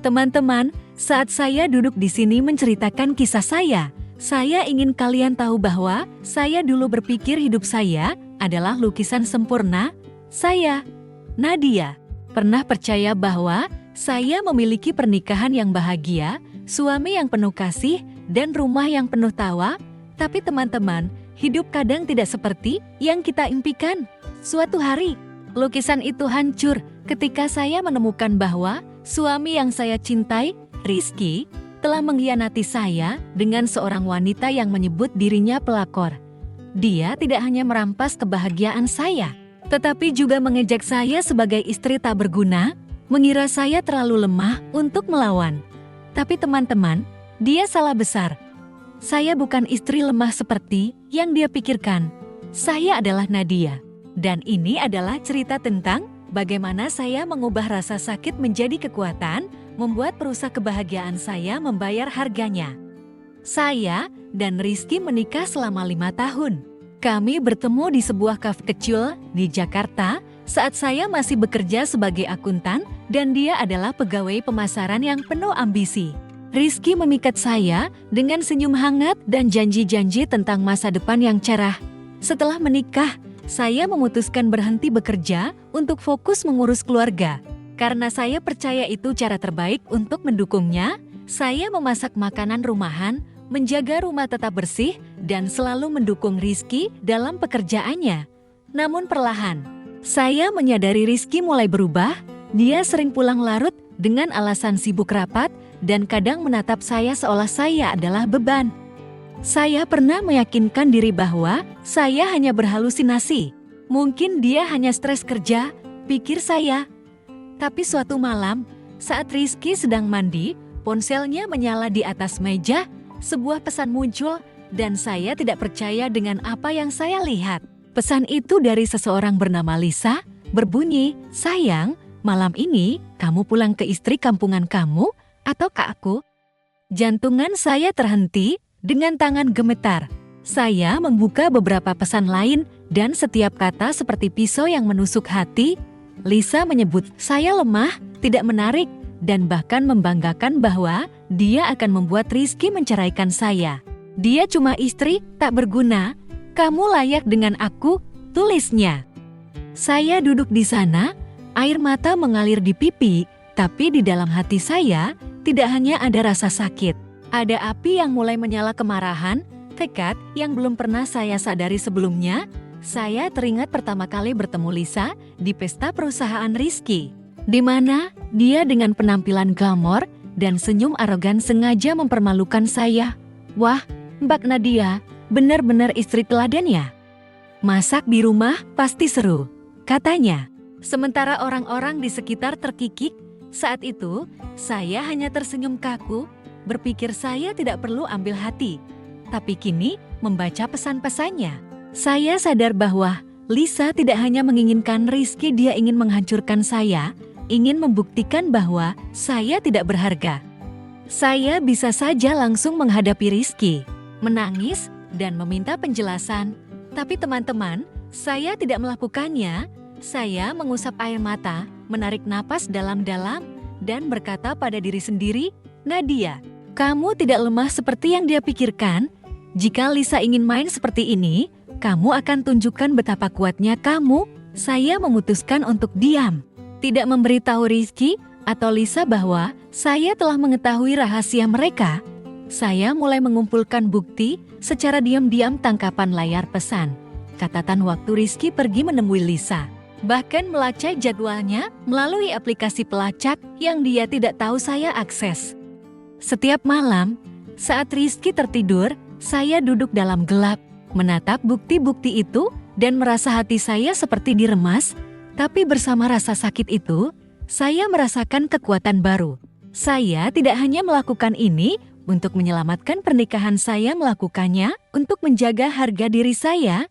Teman-teman, saat saya duduk di sini menceritakan kisah saya ingin kalian tahu bahwa saya dulu berpikir hidup saya adalah lukisan sempurna. Saya, Nadia, pernah percaya bahwa saya memiliki pernikahan yang bahagia, suami yang penuh kasih, dan rumah yang penuh tawa. Tapi teman-teman, hidup kadang tidak seperti yang kita impikan. Suatu hari, lukisan itu hancur ketika saya menemukan bahwa suami yang saya cintai, Rizky, telah mengkhianati saya dengan seorang wanita yang menyebut dirinya pelakor. Dia tidak hanya merampas kebahagiaan saya, tetapi juga mengejek saya sebagai istri tak berguna, mengira saya terlalu lemah untuk melawan. Tapi teman-teman, dia salah besar. Saya bukan istri lemah seperti yang dia pikirkan. Saya adalah Nadia. Dan ini adalah cerita tentang bagaimana saya mengubah rasa sakit menjadi kekuatan, membuat perusahaan kebahagiaan saya membayar harganya. Saya dan Rizky menikah selama 5 tahun. Kami bertemu di sebuah kafe kecil di Jakarta saat saya masih bekerja sebagai akuntan dan dia adalah pegawai pemasaran yang penuh ambisi. Rizky memikat saya dengan senyum hangat dan janji-janji tentang masa depan yang cerah. Setelah menikah, saya memutuskan berhenti bekerja untuk fokus mengurus keluarga. Karena saya percaya itu cara terbaik untuk mendukungnya, saya memasak makanan rumahan, menjaga rumah tetap bersih, dan selalu mendukung Rizky dalam pekerjaannya. Namun perlahan, saya menyadari Rizky mulai berubah. Dia sering pulang larut dengan alasan sibuk rapat, dan kadang menatap saya seolah saya adalah beban. Saya pernah meyakinkan diri bahwa saya hanya berhalusinasi. Mungkin dia hanya stres kerja, pikir saya. Tapi suatu malam, saat Rizky sedang mandi, ponselnya menyala di atas meja, sebuah pesan muncul, dan saya tidak percaya dengan apa yang saya lihat. Pesan itu dari seseorang bernama Lisa, berbunyi, "Sayang, malam ini kamu pulang ke istri kampungan kamu, atau ke aku?" Jantungan saya terhenti, dengan tangan gemetar. Saya membuka beberapa pesan lain, dan setiap kata seperti pisau yang menusuk hati. Lisa menyebut saya lemah, tidak menarik, dan bahkan membanggakan bahwa dia akan membuat Rizky menceraikan saya. Dia cuma istri, tak berguna. Kamu layak dengan aku, tulisnya. Saya duduk di sana, air mata mengalir di pipi, tapi di dalam hati saya tidak hanya ada rasa sakit. Ada api yang mulai menyala kemarahan, tekad yang belum pernah saya sadari sebelumnya. Saya teringat pertama kali bertemu Lisa di pesta perusahaan Rizky, di mana dia dengan penampilan glamor dan senyum arogan sengaja mempermalukan saya. Wah, Mbak Nadia, benar-benar istri teladan ya. Masak di rumah pasti seru, katanya. Sementara orang-orang di sekitar terkikik, saat itu saya hanya tersenyum kaku, berpikir saya tidak perlu ambil hati. Tapi kini, membaca pesan-pesannya, saya sadar bahwa Lisa tidak hanya menginginkan Rizky, dia ingin menghancurkan saya, ingin membuktikan bahwa saya tidak berharga. Saya bisa saja langsung menghadapi Rizky, menangis, dan meminta penjelasan. Tapi teman-teman, saya tidak melakukannya. Saya mengusap air mata, menarik napas dalam-dalam, dan berkata pada diri sendiri, "Nadia, kamu tidak lemah seperti yang dia pikirkan. Jika Lisa ingin main seperti ini, kamu akan tunjukkan betapa kuatnya kamu." Saya memutuskan untuk diam, tidak memberitahu Rizky atau Lisa bahwa saya telah mengetahui rahasia mereka. Saya mulai mengumpulkan bukti secara diam-diam, tangkapan layar pesan, catatan waktu Rizky pergi menemui Lisa, bahkan melacak jadwalnya melalui aplikasi pelacak yang dia tidak tahu saya akses. Setiap malam, saat Rizky tertidur, saya duduk dalam gelap, menatap bukti-bukti itu, dan merasa hati saya seperti diremas. Tapi bersama rasa sakit itu, saya merasakan kekuatan baru. Saya tidak hanya melakukan ini untuk menyelamatkan pernikahan, saya melakukannya untuk menjaga harga diri saya.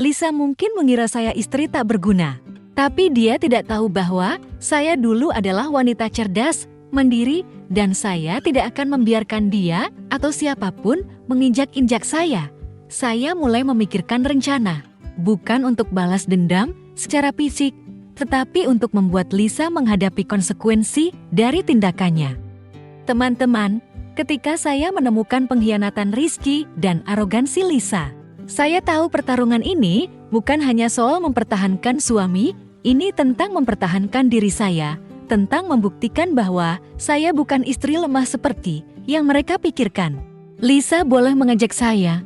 Lisa mungkin mengira saya istri tak berguna, tapi dia tidak tahu bahwa saya dulu adalah wanita cerdas, mandiri, dan saya tidak akan membiarkan dia atau siapapun menginjak-injak saya. Saya mulai memikirkan rencana, bukan untuk balas dendam secara fisik, tetapi untuk membuat Lisa menghadapi konsekuensi dari tindakannya. Teman-teman, ketika saya menemukan pengkhianatan Rizky dan arogansi Lisa, saya tahu pertarungan ini bukan hanya soal mempertahankan suami, ini tentang mempertahankan diri saya, tentang membuktikan bahwa saya bukan istri lemah seperti yang mereka pikirkan. Lisa boleh mengejek saya,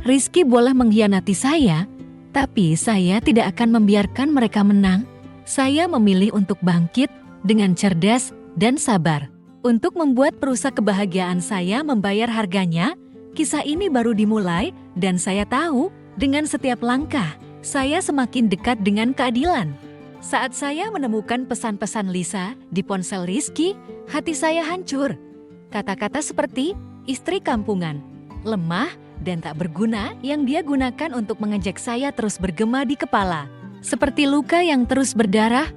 Rizky boleh mengkhianati saya, tapi saya tidak akan membiarkan mereka menang. Saya memilih untuk bangkit dengan cerdas dan sabar. Untuk membuat perusak kebahagiaan saya membayar harganya, kisah ini baru dimulai dan saya tahu dengan setiap langkah, saya semakin dekat dengan keadilan. Saat saya menemukan pesan-pesan Lisa di ponsel Rizky, hati saya hancur. Kata-kata seperti istri kampungan, lemah, dan tak berguna yang dia gunakan untuk mengejek saya terus bergema di kepala. Seperti luka yang terus berdarah.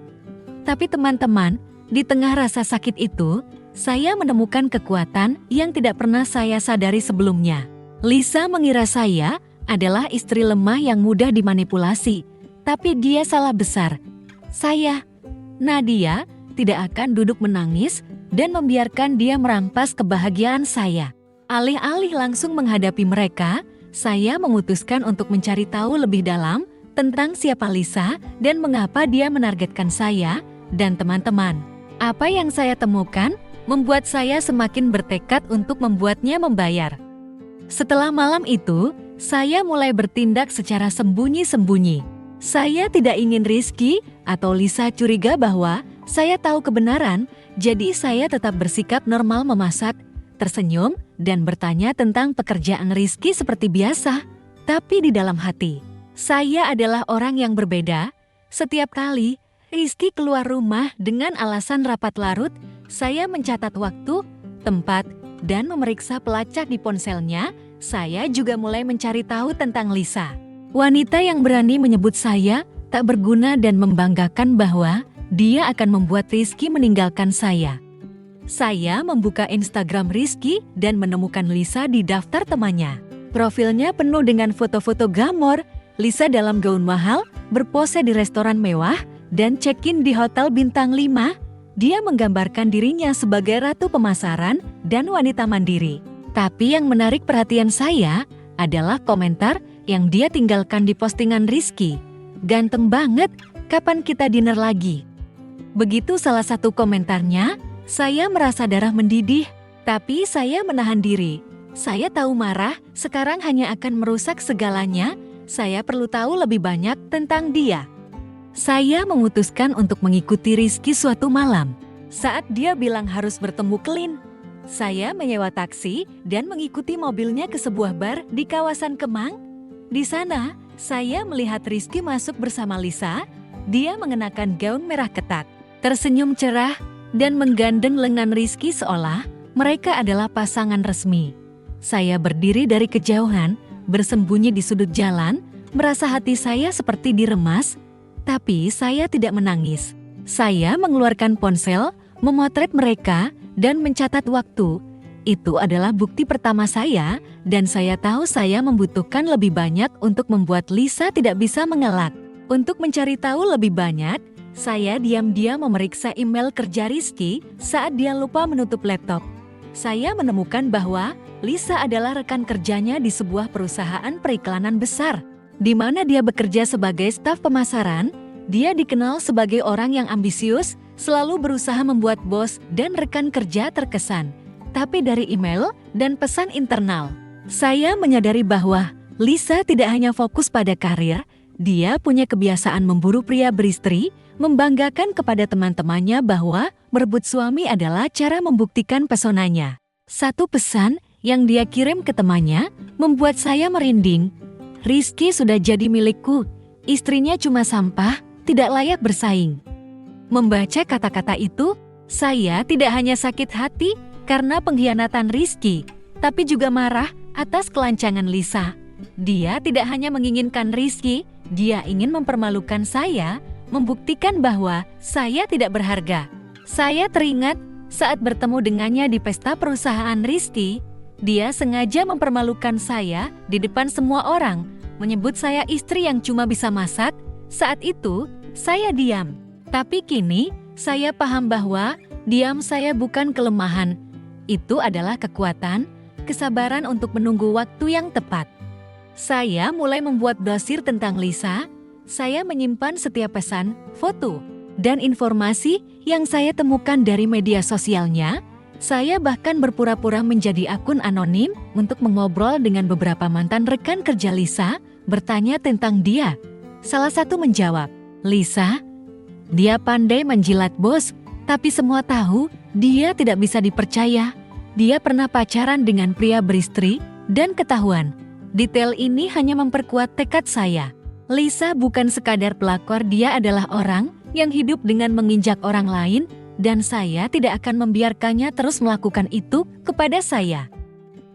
Tapi teman-teman, di tengah rasa sakit itu, saya menemukan kekuatan yang tidak pernah saya sadari sebelumnya. Lisa mengira saya adalah istri lemah yang mudah dimanipulasi, tapi dia salah besar. Saya, Nadia, tidak akan duduk menangis dan membiarkan dia merampas kebahagiaan saya. Alih-alih langsung menghadapi mereka, saya memutuskan untuk mencari tahu lebih dalam tentang siapa Lisa dan mengapa dia menargetkan saya dan teman-teman. Apa yang saya temukan membuat saya semakin bertekad untuk membuatnya membayar. Setelah malam itu, saya mulai bertindak secara sembunyi-sembunyi. Saya tidak ingin Rizky atau Lisa curiga bahwa saya tahu kebenaran, jadi saya tetap bersikap normal memasak, tersenyum, dan bertanya tentang pekerjaan Rizky seperti biasa. Tapi di dalam hati, saya adalah orang yang berbeda. Setiap kali Rizky keluar rumah dengan alasan rapat larut, saya mencatat waktu, tempat, dan memeriksa pelacak di ponselnya. Saya juga mulai mencari tahu tentang Lisa. Wanita yang berani menyebut saya tak berguna dan membanggakan bahwa dia akan membuat Rizky meninggalkan saya. Saya membuka Instagram Rizky dan menemukan Lisa di daftar temannya. Profilnya penuh dengan foto-foto glamor, Lisa dalam gaun mahal, berpose di restoran mewah, dan check-in di hotel bintang 5. Dia menggambarkan dirinya sebagai ratu pemasaran dan wanita mandiri. Tapi yang menarik perhatian saya adalah komentar yang dia tinggalkan di postingan Rizky. Ganteng banget, kapan kita dinner lagi? Begitu salah satu komentarnya, saya merasa darah mendidih, tapi saya menahan diri. Saya tahu marah sekarang hanya akan merusak segalanya, saya perlu tahu lebih banyak tentang dia. Saya memutuskan untuk mengikuti Rizky suatu malam. Saat dia bilang harus bertemu Clint, saya menyewa taksi dan mengikuti mobilnya ke sebuah bar di kawasan Kemang. Di sana, saya melihat Rizky masuk bersama Lisa. Dia mengenakan gaun merah ketak, tersenyum cerah, dan menggandeng lengan Rizky seolah mereka adalah pasangan resmi. Saya berdiri dari kejauhan, bersembunyi di sudut jalan, merasa hati saya seperti diremas, tapi saya tidak menangis. Saya mengeluarkan ponsel, memotret mereka, dan mencatat waktu. Itu adalah bukti pertama saya, dan saya tahu saya membutuhkan lebih banyak untuk membuat Lisa tidak bisa mengelak. Untuk mencari tahu lebih banyak, saya diam-diam memeriksa email kerja Rizky saat dia lupa menutup laptop. Saya menemukan bahwa Lisa adalah rekan kerjanya di sebuah perusahaan periklanan besar, di mana dia bekerja sebagai staf pemasaran. Dia dikenal sebagai orang yang ambisius, selalu berusaha membuat bos dan rekan kerja terkesan. Tapi dari email dan pesan internal, saya menyadari bahwa Lisa tidak hanya fokus pada karir, dia punya kebiasaan memburu pria beristri, membanggakan kepada teman-temannya bahwa merebut suami adalah cara membuktikan pesonanya. Satu pesan yang dia kirim ke temannya membuat saya merinding. Rizky sudah jadi milikku, istrinya cuma sampah, tidak layak bersaing. Membaca kata-kata itu, saya tidak hanya sakit hati karena pengkhianatan Rizky, tapi juga marah atas kelancangan Lisa. Dia tidak hanya menginginkan Rizky, dia ingin mempermalukan saya, membuktikan bahwa saya tidak berharga. Saya teringat saat bertemu dengannya di pesta perusahaan Rizky, dia sengaja mempermalukan saya di depan semua orang, menyebut saya istri yang cuma bisa masak. Saat itu, saya diam. Tapi kini, saya paham bahwa diam saya bukan kelemahan. Itu adalah kekuatan, kesabaran untuk menunggu waktu yang tepat. Saya mulai membuat brosur tentang Lisa. Saya menyimpan setiap pesan, foto, dan informasi yang saya temukan dari media sosialnya. Saya bahkan berpura-pura menjadi akun anonim untuk mengobrol dengan beberapa mantan rekan kerja Lisa, bertanya tentang dia. Salah satu menjawab, "Lisa, dia pandai menjilat bos, tapi semua tahu dia tidak bisa dipercaya. Dia pernah pacaran dengan pria beristri dan ketahuan." Detail ini hanya memperkuat tekad saya. Lisa bukan sekadar pelakor, dia adalah orang yang hidup dengan menginjak orang lain, dan saya tidak akan membiarkannya terus melakukan itu kepada saya.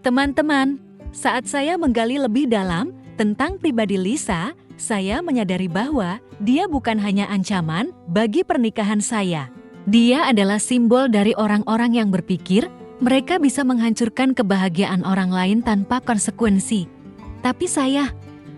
Teman-teman, saat saya menggali lebih dalam tentang pribadi Lisa, saya menyadari bahwa dia bukan hanya ancaman bagi pernikahan saya. Dia adalah simbol dari orang-orang yang berpikir mereka bisa menghancurkan kebahagiaan orang lain tanpa konsekuensi. Tapi saya,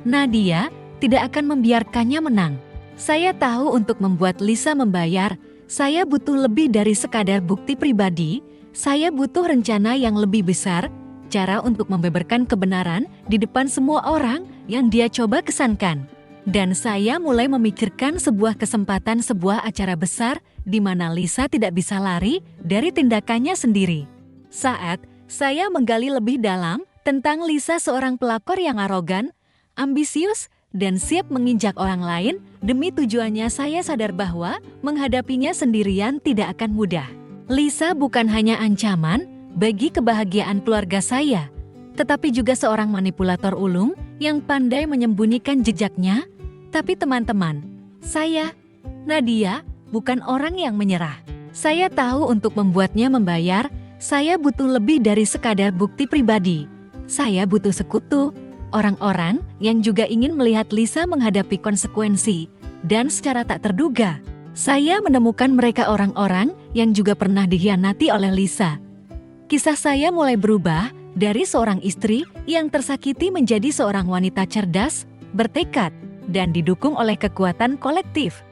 Nadia, tidak akan membiarkannya menang. Saya tahu untuk membuat Lisa membayar, saya butuh lebih dari sekadar bukti pribadi. Saya butuh rencana yang lebih besar, cara untuk membeberkan kebenaran di depan semua orang yang dia coba kesankan. Dan saya mulai memikirkan sebuah kesempatan, sebuah acara besar di mana Lisa tidak bisa lari dari tindakannya sendiri. Saat saya menggali lebih dalam tentang Lisa, seorang pelakor yang arogan, ambisius, dan siap menginjak orang lain demi tujuannya, saya sadar bahwa menghadapinya sendirian tidak akan mudah. Lisa bukan hanya ancaman bagi kebahagiaan keluarga saya, tetapi juga seorang manipulator ulung yang pandai menyembunyikan jejaknya. Tapi teman-teman, saya, Nadia, bukan orang yang menyerah. Saya tahu untuk membuatnya membayar, saya butuh lebih dari sekadar bukti pribadi. Saya butuh sekutu, orang-orang yang juga ingin melihat Lisa menghadapi konsekuensi. Dan secara tak terduga, saya menemukan mereka, orang-orang yang juga pernah dikhianati oleh Lisa. Kisah saya mulai berubah dari seorang istri yang tersakiti menjadi seorang wanita cerdas, bertekad, dan didukung oleh kekuatan kolektif.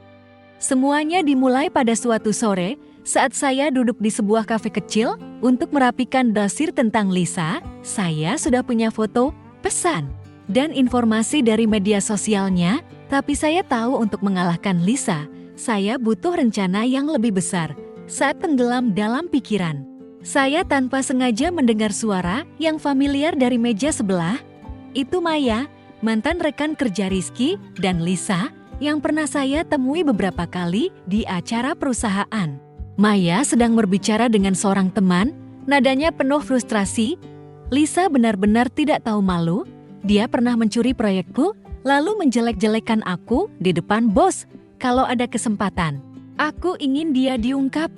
Semuanya dimulai pada suatu sore saat saya duduk di sebuah kafe kecil untuk merapikan brosur tentang Lisa. Saya sudah punya foto, pesan, dan informasi dari media sosialnya, tapi saya tahu untuk mengalahkan Lisa, saya butuh rencana yang lebih besar. Saat tenggelam dalam pikiran, saya tanpa sengaja mendengar suara yang familiar dari meja sebelah. Itu Maya, mantan rekan kerja Rizky dan Lisa yang pernah saya temui beberapa kali di acara perusahaan. Maya sedang berbicara dengan seorang teman, nadanya penuh frustrasi. Lisa benar-benar tidak tahu malu. Dia pernah mencuri proyekku, lalu menjelek-jelekan aku di depan bos. Kalau ada kesempatan, aku ingin dia diungkap.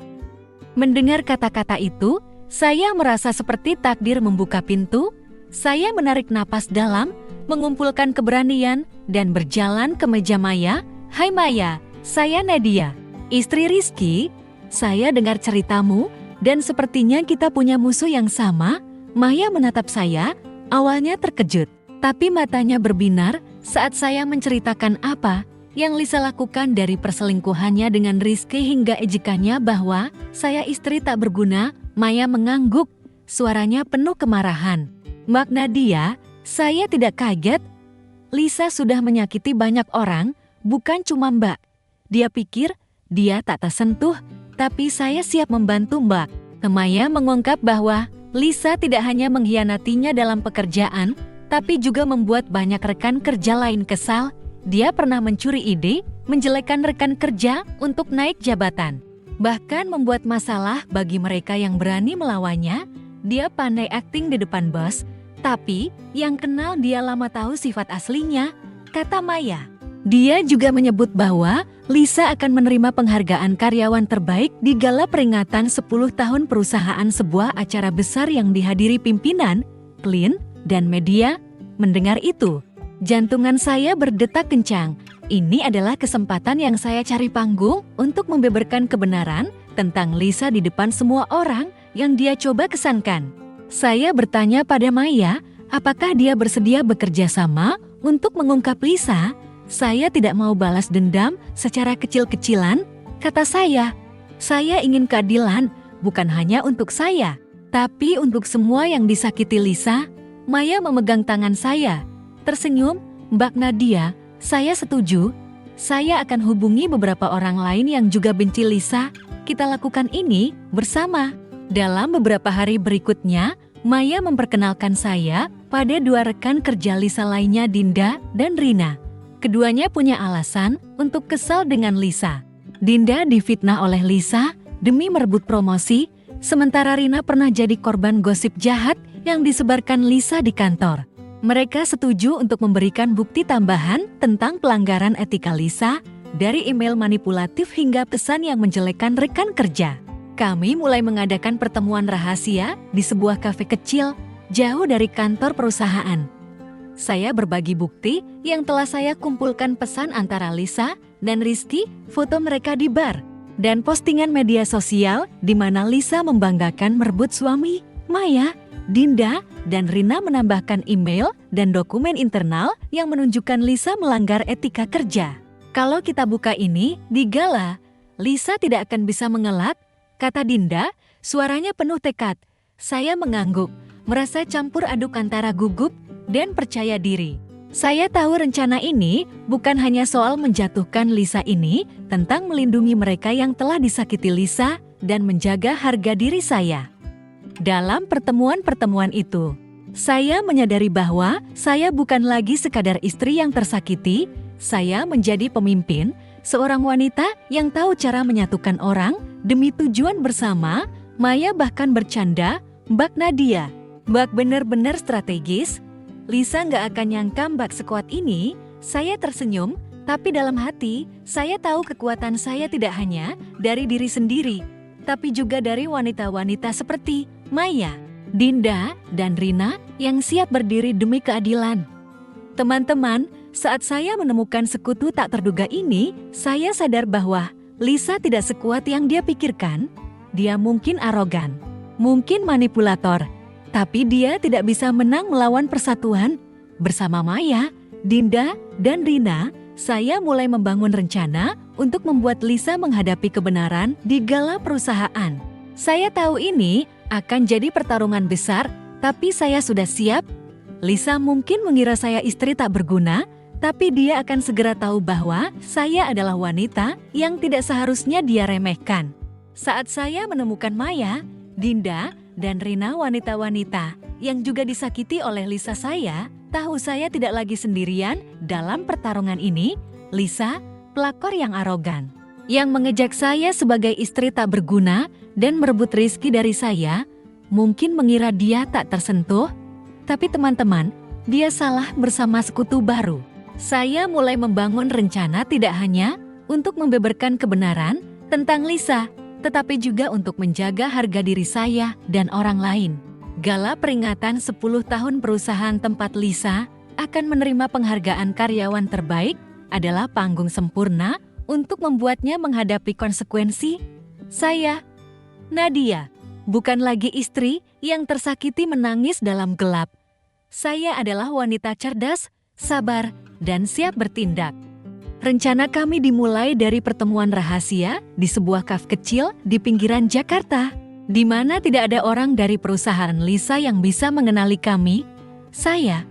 Mendengar kata-kata itu, saya merasa seperti takdir membuka pintu. Saya menarik napas dalam, mengumpulkan keberanian, dan berjalan ke meja Maya. "Hai Maya, saya Nadia, istri Rizky. Saya dengar ceritamu, dan sepertinya kita punya musuh yang sama." Maya menatap saya, awalnya terkejut, tapi matanya berbinar saat saya menceritakan apa yang Lisa lakukan, dari perselingkuhannya dengan Rizky hingga ejekannya bahwa saya istri tak berguna. Maya mengangguk, suaranya penuh kemarahan. "Mbak Nadia, saya tidak kaget. Lisa sudah menyakiti banyak orang, bukan cuma Mbak. Dia pikir dia tak tersentuh, tapi saya siap membantu Mbak." Maya mengungkap bahwa Lisa tidak hanya mengkhianatinya dalam pekerjaan, tapi juga membuat banyak rekan kerja lain kesal. Dia pernah mencuri ide, menjelekkan rekan kerja untuk naik jabatan, bahkan membuat masalah bagi mereka yang berani melawannya. Dia pandai akting di depan bos, tapi yang kenal dia lama tahu sifat aslinya, kata Maya. Dia juga menyebut bahwa Lisa akan menerima penghargaan karyawan terbaik di gala peringatan 10 tahun perusahaan, sebuah acara besar yang dihadiri pimpinan, klien, dan media. Mendengar itu, jantungan saya berdetak kencang. Ini adalah kesempatan yang saya cari, panggung untuk membeberkan kebenaran tentang Lisa di depan semua orang yang dia coba kesankan. Saya bertanya pada Maya, apakah dia bersedia bekerja sama untuk mengungkap Lisa? "Saya tidak mau balas dendam secara kecil-kecilan," kata saya. "Saya ingin keadilan, bukan hanya untuk saya, Tapi untuk semua yang disakiti Lisa, Maya memegang tangan saya. Tersenyum, Mbak Nadia, saya setuju. Saya akan hubungi beberapa orang lain yang juga benci Lisa. Kita lakukan ini bersama. Dalam beberapa hari berikutnya, Maya memperkenalkan saya pada dua rekan kerja Lisa lainnya, Dinda dan Rina. Keduanya punya alasan untuk kesal dengan Lisa. Dinda difitnah oleh Lisa demi merebut promosi, sementara Rina pernah jadi korban gosip jahat yang disebarkan Lisa di kantor. Mereka setuju untuk memberikan bukti tambahan tentang pelanggaran etika Lisa, dari email manipulatif hingga pesan yang menjelekkan rekan kerja. Kami mulai mengadakan pertemuan rahasia di sebuah kafe kecil, jauh dari kantor perusahaan. Saya berbagi bukti yang telah saya kumpulkan, pesan antara Lisa dan Rizky, foto mereka di bar, dan postingan media sosial di mana Lisa membanggakan merebut suami. Maya, Dinda, dan Rina menambahkan email dan dokumen internal yang menunjukkan Lisa melanggar etika kerja. Kalau kita buka ini di gala, Lisa tidak akan bisa mengelak, kata Dinda, suaranya penuh tekad. Saya mengangguk, merasa campur aduk antara gugup dan percaya diri. Saya tahu rencana ini bukan hanya soal menjatuhkan Lisa, ini tentang melindungi mereka yang telah disakiti Lisa dan menjaga harga diri saya. Dalam pertemuan-pertemuan itu, saya menyadari bahwa saya bukan lagi sekadar istri yang tersakiti, saya menjadi pemimpin, seorang wanita yang tahu cara menyatukan orang demi tujuan bersama. Maya bahkan bercanda, Mbak Nadia, Mbak benar-benar strategis. Lisa nggak akan nyangka Mbak sekuat ini. Saya tersenyum, tapi dalam hati, saya tahu kekuatan saya tidak hanya dari diri sendiri, tapi juga dari wanita-wanita seperti Maya, Dinda, dan Rina yang siap berdiri demi keadilan. Teman-teman, saat saya menemukan sekutu tak terduga ini, saya sadar bahwa Lisa tidak sekuat yang dia pikirkan. Dia mungkin arogan, mungkin manipulator, tapi dia tidak bisa menang melawan persatuan. Bersama Maya, Dinda, dan Rina, saya mulai membangun rencana untuk membuat Lisa menghadapi kebenaran di gala perusahaan. Saya tahu ini akan jadi pertarungan besar, tapi saya sudah siap. Lisa mungkin mengira saya istri tak berguna, tapi dia akan segera tahu bahwa saya adalah wanita yang tidak seharusnya dia remehkan. Saat saya menemukan Maya, Dinda, dan Rina, wanita-wanita yang juga disakiti oleh Lisa, saya tahu saya tidak lagi sendirian dalam pertarungan ini. Lisa, pelakor yang arogan, yang mengejek saya sebagai istri tak berguna dan merebut rezeki dari saya, mungkin mengira dia tak tersentuh. Tapi teman-teman, dia salah bersama sekutu baru. Saya mulai membangun rencana tidak hanya untuk membeberkan kebenaran tentang Lisa, tetapi juga untuk menjaga harga diri saya dan orang lain. Gala peringatan 10 tahun perusahaan tempat Lisa akan menerima penghargaan karyawan terbaik adalah panggung sempurna untuk membuatnya menghadapi konsekuensi. Saya, Nadia, bukan lagi istri yang tersakiti menangis dalam gelap. Saya adalah wanita cerdas, sabar, dan siap bertindak. Rencana kami dimulai dari pertemuan rahasia di sebuah kafe kecil di pinggiran Jakarta, di mana tidak ada orang dari perusahaan Lisa yang bisa mengenali kami. Saya,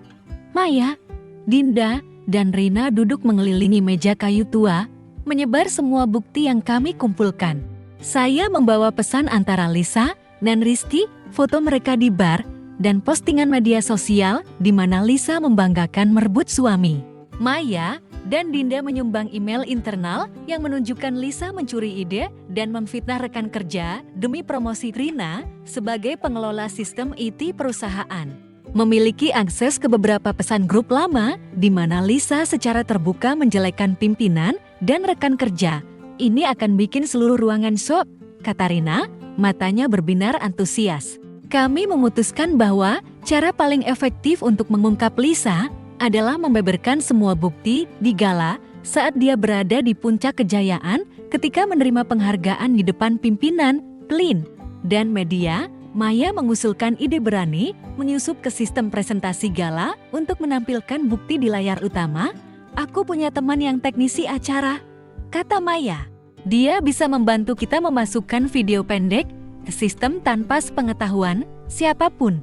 Maya, Dinda, dan Rina duduk mengelilingi meja kayu tua, menyebar semua bukti yang kami kumpulkan. Saya membawa pesan antara Lisa dan Rizky, foto mereka di bar, dan postingan media sosial di mana Lisa membanggakan merebut suami. Maya dan Dinda menyumbang email internal yang menunjukkan Lisa mencuri ide dan memfitnah rekan kerja demi promosi. Rina, sebagai pengelola sistem IT perusahaan, memiliki akses ke beberapa pesan grup lama di mana Lisa secara terbuka menjelekkan pimpinan dan rekan kerja. Ini akan bikin seluruh ruangan shock, kata Rina, matanya berbinar antusias. Kami memutuskan bahwa cara paling efektif untuk mengungkap Lisa adalah membeberkan semua bukti di gala saat dia berada di puncak kejayaan ketika menerima penghargaan di depan pimpinan, klien, dan media. Maya mengusulkan ide berani menyusup ke sistem presentasi gala untuk menampilkan bukti di layar utama. Aku punya teman yang teknisi acara, kata Maya. Dia bisa membantu kita memasukkan video pendek ke sistem tanpa sepengetahuan siapapun.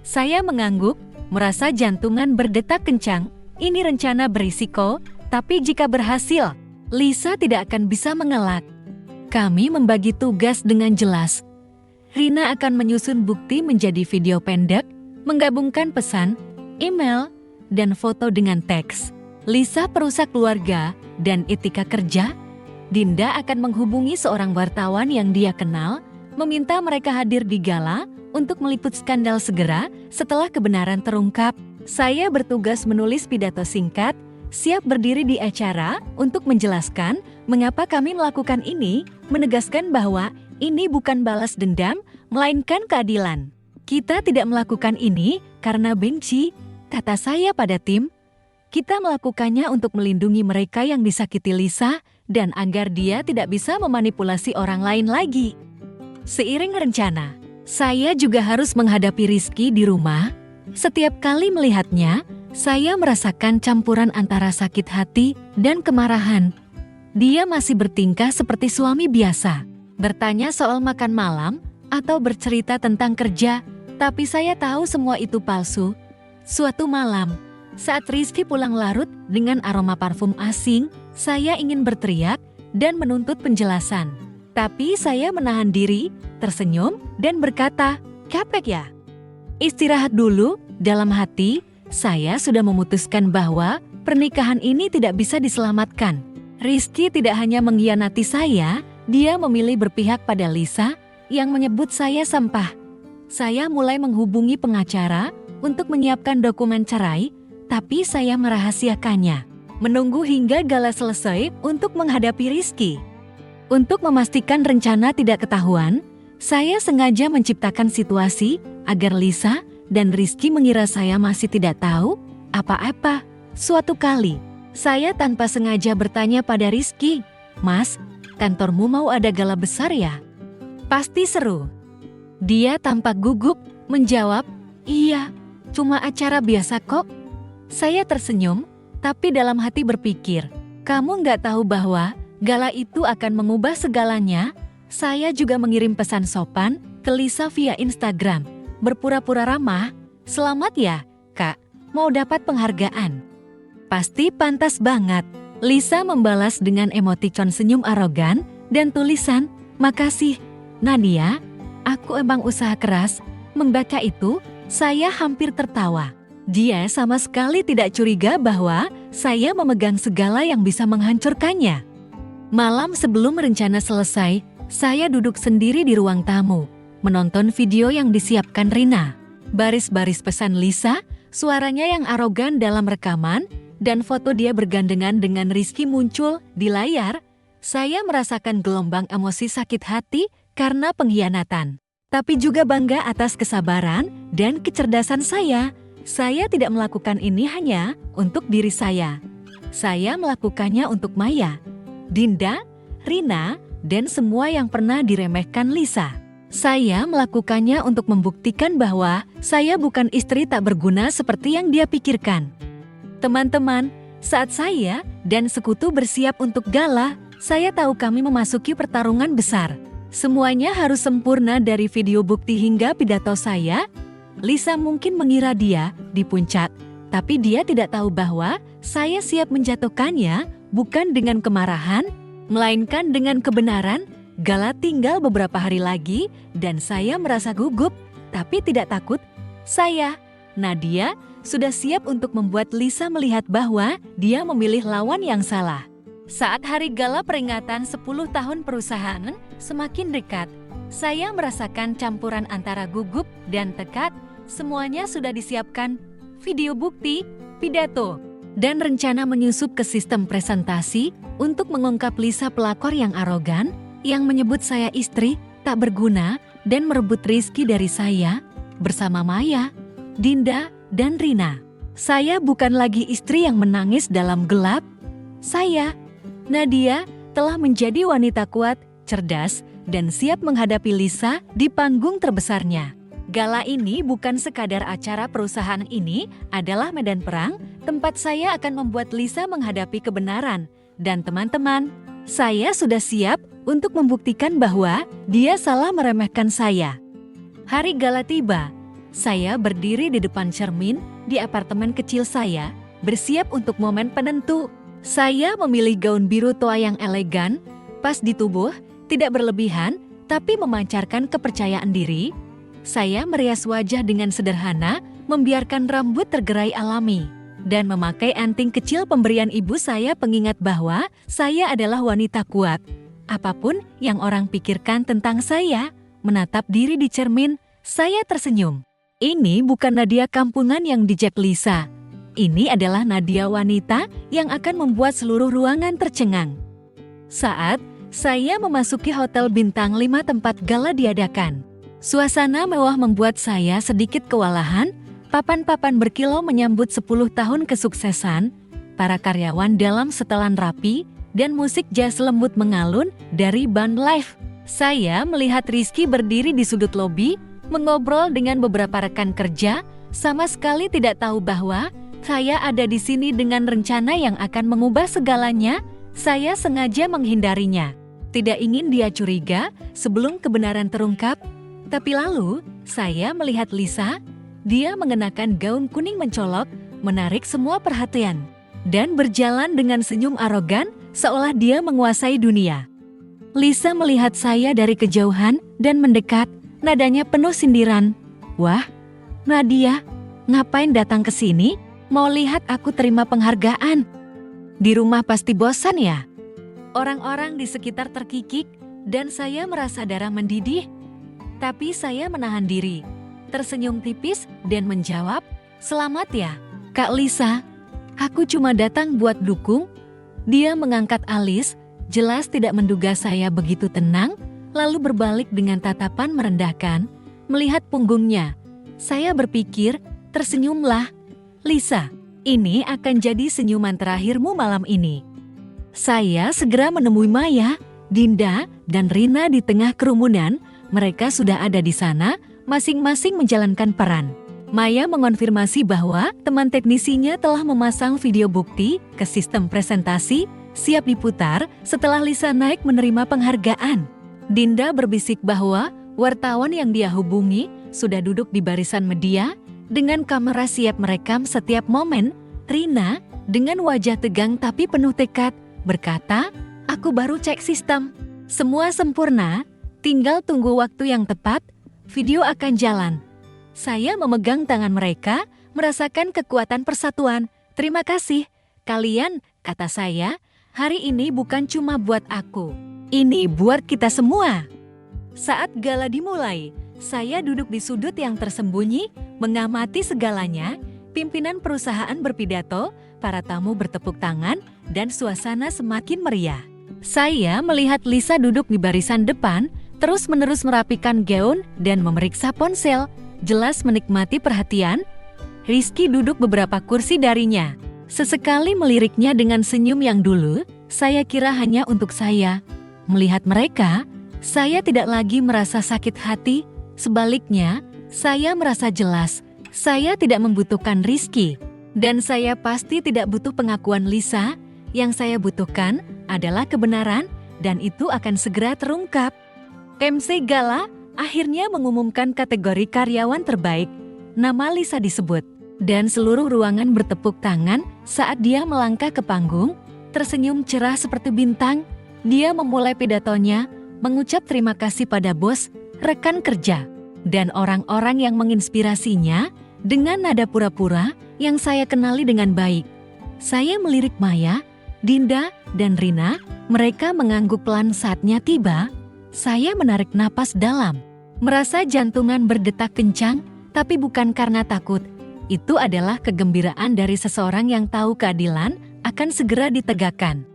Saya mengangguk, merasa jantungan berdetak kencang. Ini rencana berisiko, tapi jika berhasil, Lisa tidak akan bisa mengelak. Kami membagi tugas dengan jelas. Rina akan menyusun bukti menjadi video pendek, menggabungkan pesan, email, dan foto dengan teks. Lisa perusak keluarga dan etika kerja. Dinda akan menghubungi seorang wartawan yang dia kenal, meminta mereka hadir di gala untuk meliput skandal segera setelah kebenaran terungkap. Saya bertugas menulis pidato singkat, siap berdiri di acara untuk menjelaskan mengapa kami melakukan ini, menegaskan bahwa ini bukan balas dendam, melainkan keadilan. Kita tidak melakukan ini karena benci, kata saya pada tim. Kita melakukannya untuk melindungi mereka yang disakiti Lisa dan agar dia tidak bisa memanipulasi orang lain lagi. Seiring rencana, saya juga harus menghadapi Rizky di rumah. Setiap kali melihatnya, saya merasakan campuran antara sakit hati dan kemarahan. Dia masih bertingkah seperti suami biasa, bertanya soal makan malam atau bercerita tentang kerja, tapi saya tahu semua itu palsu. Suatu malam, saat Rizky pulang larut dengan aroma parfum asing, saya ingin berteriak dan menuntut penjelasan. Tapi saya menahan diri, tersenyum, dan berkata, "Capek ya? Istirahat dulu." Dalam hati, saya sudah memutuskan bahwa pernikahan ini tidak bisa diselamatkan. Rizky tidak hanya mengkhianati saya, dia memilih berpihak pada Lisa yang menyebut saya sampah. Saya mulai menghubungi pengacara untuk menyiapkan dokumen cerai, tapi saya merahasiakannya. Menunggu hingga gala selesai untuk menghadapi Rizky. Untuk memastikan rencana tidak ketahuan, saya sengaja menciptakan situasi agar Lisa dan Rizky mengira saya masih tidak tahu apa-apa. Suatu kali, saya tanpa sengaja bertanya pada Rizky, "Mas, kantormu mau ada gala besar ya? Pasti seru." Dia tampak gugup, menjawab, "Iya, cuma acara biasa kok." Saya tersenyum, tapi dalam hati berpikir, "Kamu nggak tahu bahwa gala itu akan mengubah segalanya." Saya juga mengirim pesan sopan ke Lisa via Instagram, berpura-pura ramah, "Selamat ya, Kak, mau dapat penghargaan." "Pasti pantas banget." Lisa membalas dengan emoticon senyum arogan dan tulisan, "Makasih, Nadia, aku emang usaha keras." Membaca itu, saya hampir tertawa. Dia sama sekali tidak curiga bahwa saya memegang segala yang bisa menghancurkannya. Malam sebelum rencana selesai, saya duduk sendiri di ruang tamu, menonton video yang disiapkan Rina. Baris-baris pesan Lisa, suaranya yang arogan dalam rekaman, dan foto dia bergandengan dengan Rizky muncul di layar. Saya merasakan gelombang emosi sakit hati karena pengkhianatan, tapi juga bangga atas kesabaran dan kecerdasan saya. Saya tidak melakukan ini hanya untuk diri saya. Saya melakukannya untuk Maya, Dinda, Rina, dan semua yang pernah diremehkan Lisa. Saya melakukannya untuk membuktikan bahwa saya bukan istri tak berguna seperti yang dia pikirkan. Teman-teman, saat saya dan sekutu bersiap untuk gala, saya tahu kami memasuki pertarungan besar. Semuanya harus sempurna dari video bukti hingga pidato saya. Lisa mungkin mengira dia di puncak, tapi dia tidak tahu bahwa saya siap menjatuhkannya bukan dengan kemarahan, melainkan dengan kebenaran. Gala tinggal beberapa hari lagi dan saya merasa gugup, tapi tidak takut. Saya, Nadia, sudah siap untuk membuat Lisa melihat bahwa dia memilih lawan yang salah. Saat hari gala peringatan 10 tahun perusahaan semakin dekat, saya merasakan campuran antara gugup dan tekad. Semuanya sudah disiapkan, video bukti, pidato, dan rencana menyusup ke sistem presentasi untuk mengungkap Lisa pelakor yang arogan, yang menyebut saya istri tak berguna dan merebut Rizky dari saya bersama Maya, Dinda, dan Rina. Saya bukan lagi istri yang menangis dalam gelap. Saya, Nadia, telah menjadi wanita kuat, cerdas, dan siap menghadapi Lisa di panggung terbesarnya. Gala ini bukan sekadar acara perusahaan, ini adalah medan perang, tempat saya akan membuat Lisa menghadapi kebenaran. Dan teman-teman, saya sudah siap untuk membuktikan bahwa dia salah meremehkan saya. Hari gala tiba. Saya berdiri di depan cermin di apartemen kecil saya, bersiap untuk momen penentu. Saya memilih gaun biru tua yang elegan, pas di tubuh, tidak berlebihan, tapi memancarkan kepercayaan diri. Saya merias wajah dengan sederhana, membiarkan rambut tergerai alami, dan memakai anting kecil pemberian ibu saya pengingat bahwa saya adalah wanita kuat. Apapun yang orang pikirkan tentang saya, menatap diri di cermin, saya tersenyum. Ini bukan Nadia kampungan yang dijek Lisa. Ini adalah Nadia wanita yang akan membuat seluruh ruangan tercengang. Saat saya memasuki hotel bintang 5 tempat gala diadakan, suasana mewah membuat saya sedikit kewalahan. Papan-papan berkilau menyambut 10 tahun kesuksesan, para karyawan dalam setelan rapi, dan musik jazz lembut mengalun dari band live. Saya melihat Rizky berdiri di sudut lobi, mengobrol dengan beberapa rekan kerja, sama sekali tidak tahu bahwa saya ada di sini dengan rencana yang akan mengubah segalanya. Saya sengaja menghindarinya. Tidak ingin dia curiga sebelum kebenaran terungkap. Tapi lalu, saya melihat Lisa. Dia mengenakan gaun kuning mencolok, menarik semua perhatian, dan berjalan dengan senyum arogan seolah dia menguasai dunia. Lisa melihat saya dari kejauhan dan mendekat, nadanya penuh sindiran. "Wah, Nadia, ngapain datang ke sini? Mau lihat aku terima penghargaan? Di rumah pasti bosan ya?" Orang-orang di sekitar terkikik dan saya merasa darah mendidih. Tapi saya menahan diri, tersenyum tipis dan menjawab, "Selamat ya, Kak Lisa. Aku cuma datang buat dukung." Dia mengangkat alis, jelas tidak menduga saya begitu tenang, lalu berbalik dengan tatapan merendahkan, melihat punggungnya. Saya berpikir, tersenyumlah. "Lisa, ini akan jadi senyuman terakhirmu malam ini." Saya segera menemui Maya, Dinda, dan Rina di tengah kerumunan. Mereka sudah ada di sana, masing-masing menjalankan peran. Maya mengonfirmasi bahwa teman teknisinya telah memasang video bukti ke sistem presentasi, siap diputar setelah Lisa naik menerima penghargaan. Dinda berbisik bahwa wartawan yang dia hubungi sudah duduk di barisan media, dengan kamera siap merekam setiap momen. Rina, dengan wajah tegang tapi penuh tekad, berkata, "Aku baru cek sistem. Semua sempurna, tinggal tunggu waktu yang tepat, video akan jalan." Saya memegang tangan mereka, merasakan kekuatan persatuan. "Terima kasih, kalian," kata saya. "Hari ini bukan cuma buat aku. Ini buat kita semua." Saat gala dimulai, saya duduk di sudut yang tersembunyi, mengamati segalanya. Pimpinan perusahaan berpidato, para tamu bertepuk tangan, dan suasana semakin meriah. Saya melihat Lisa duduk di barisan depan, terus-menerus merapikan gaun dan memeriksa ponsel, jelas menikmati perhatian. Rizky duduk beberapa kursi darinya. Sesekali meliriknya dengan senyum yang dulu, saya kira hanya untuk saya. Melihat mereka, saya tidak lagi merasa sakit hati. Sebaliknya, saya merasa jelas, saya tidak membutuhkan Rizky. Dan saya pasti tidak butuh pengakuan Lisa. Yang saya butuhkan adalah kebenaran, dan itu akan segera terungkap. MC Gala akhirnya mengumumkan kategori karyawan terbaik. Nama Lisa disebut, dan seluruh ruangan bertepuk tangan saat dia melangkah ke panggung, tersenyum cerah seperti bintang. Dia memulai pidatonya, mengucap terima kasih pada bos, rekan kerja, dan orang-orang yang menginspirasinya dengan nada pura-pura yang saya kenali dengan baik. Saya melirik Maya, Dinda, dan Rina. Mereka mengangguk pelan saatnya tiba. Saya menarik napas dalam, merasa jantungan berdetak kencang, tapi bukan karena takut. Itu adalah kegembiraan dari seseorang yang tahu keadilan akan segera ditegakkan.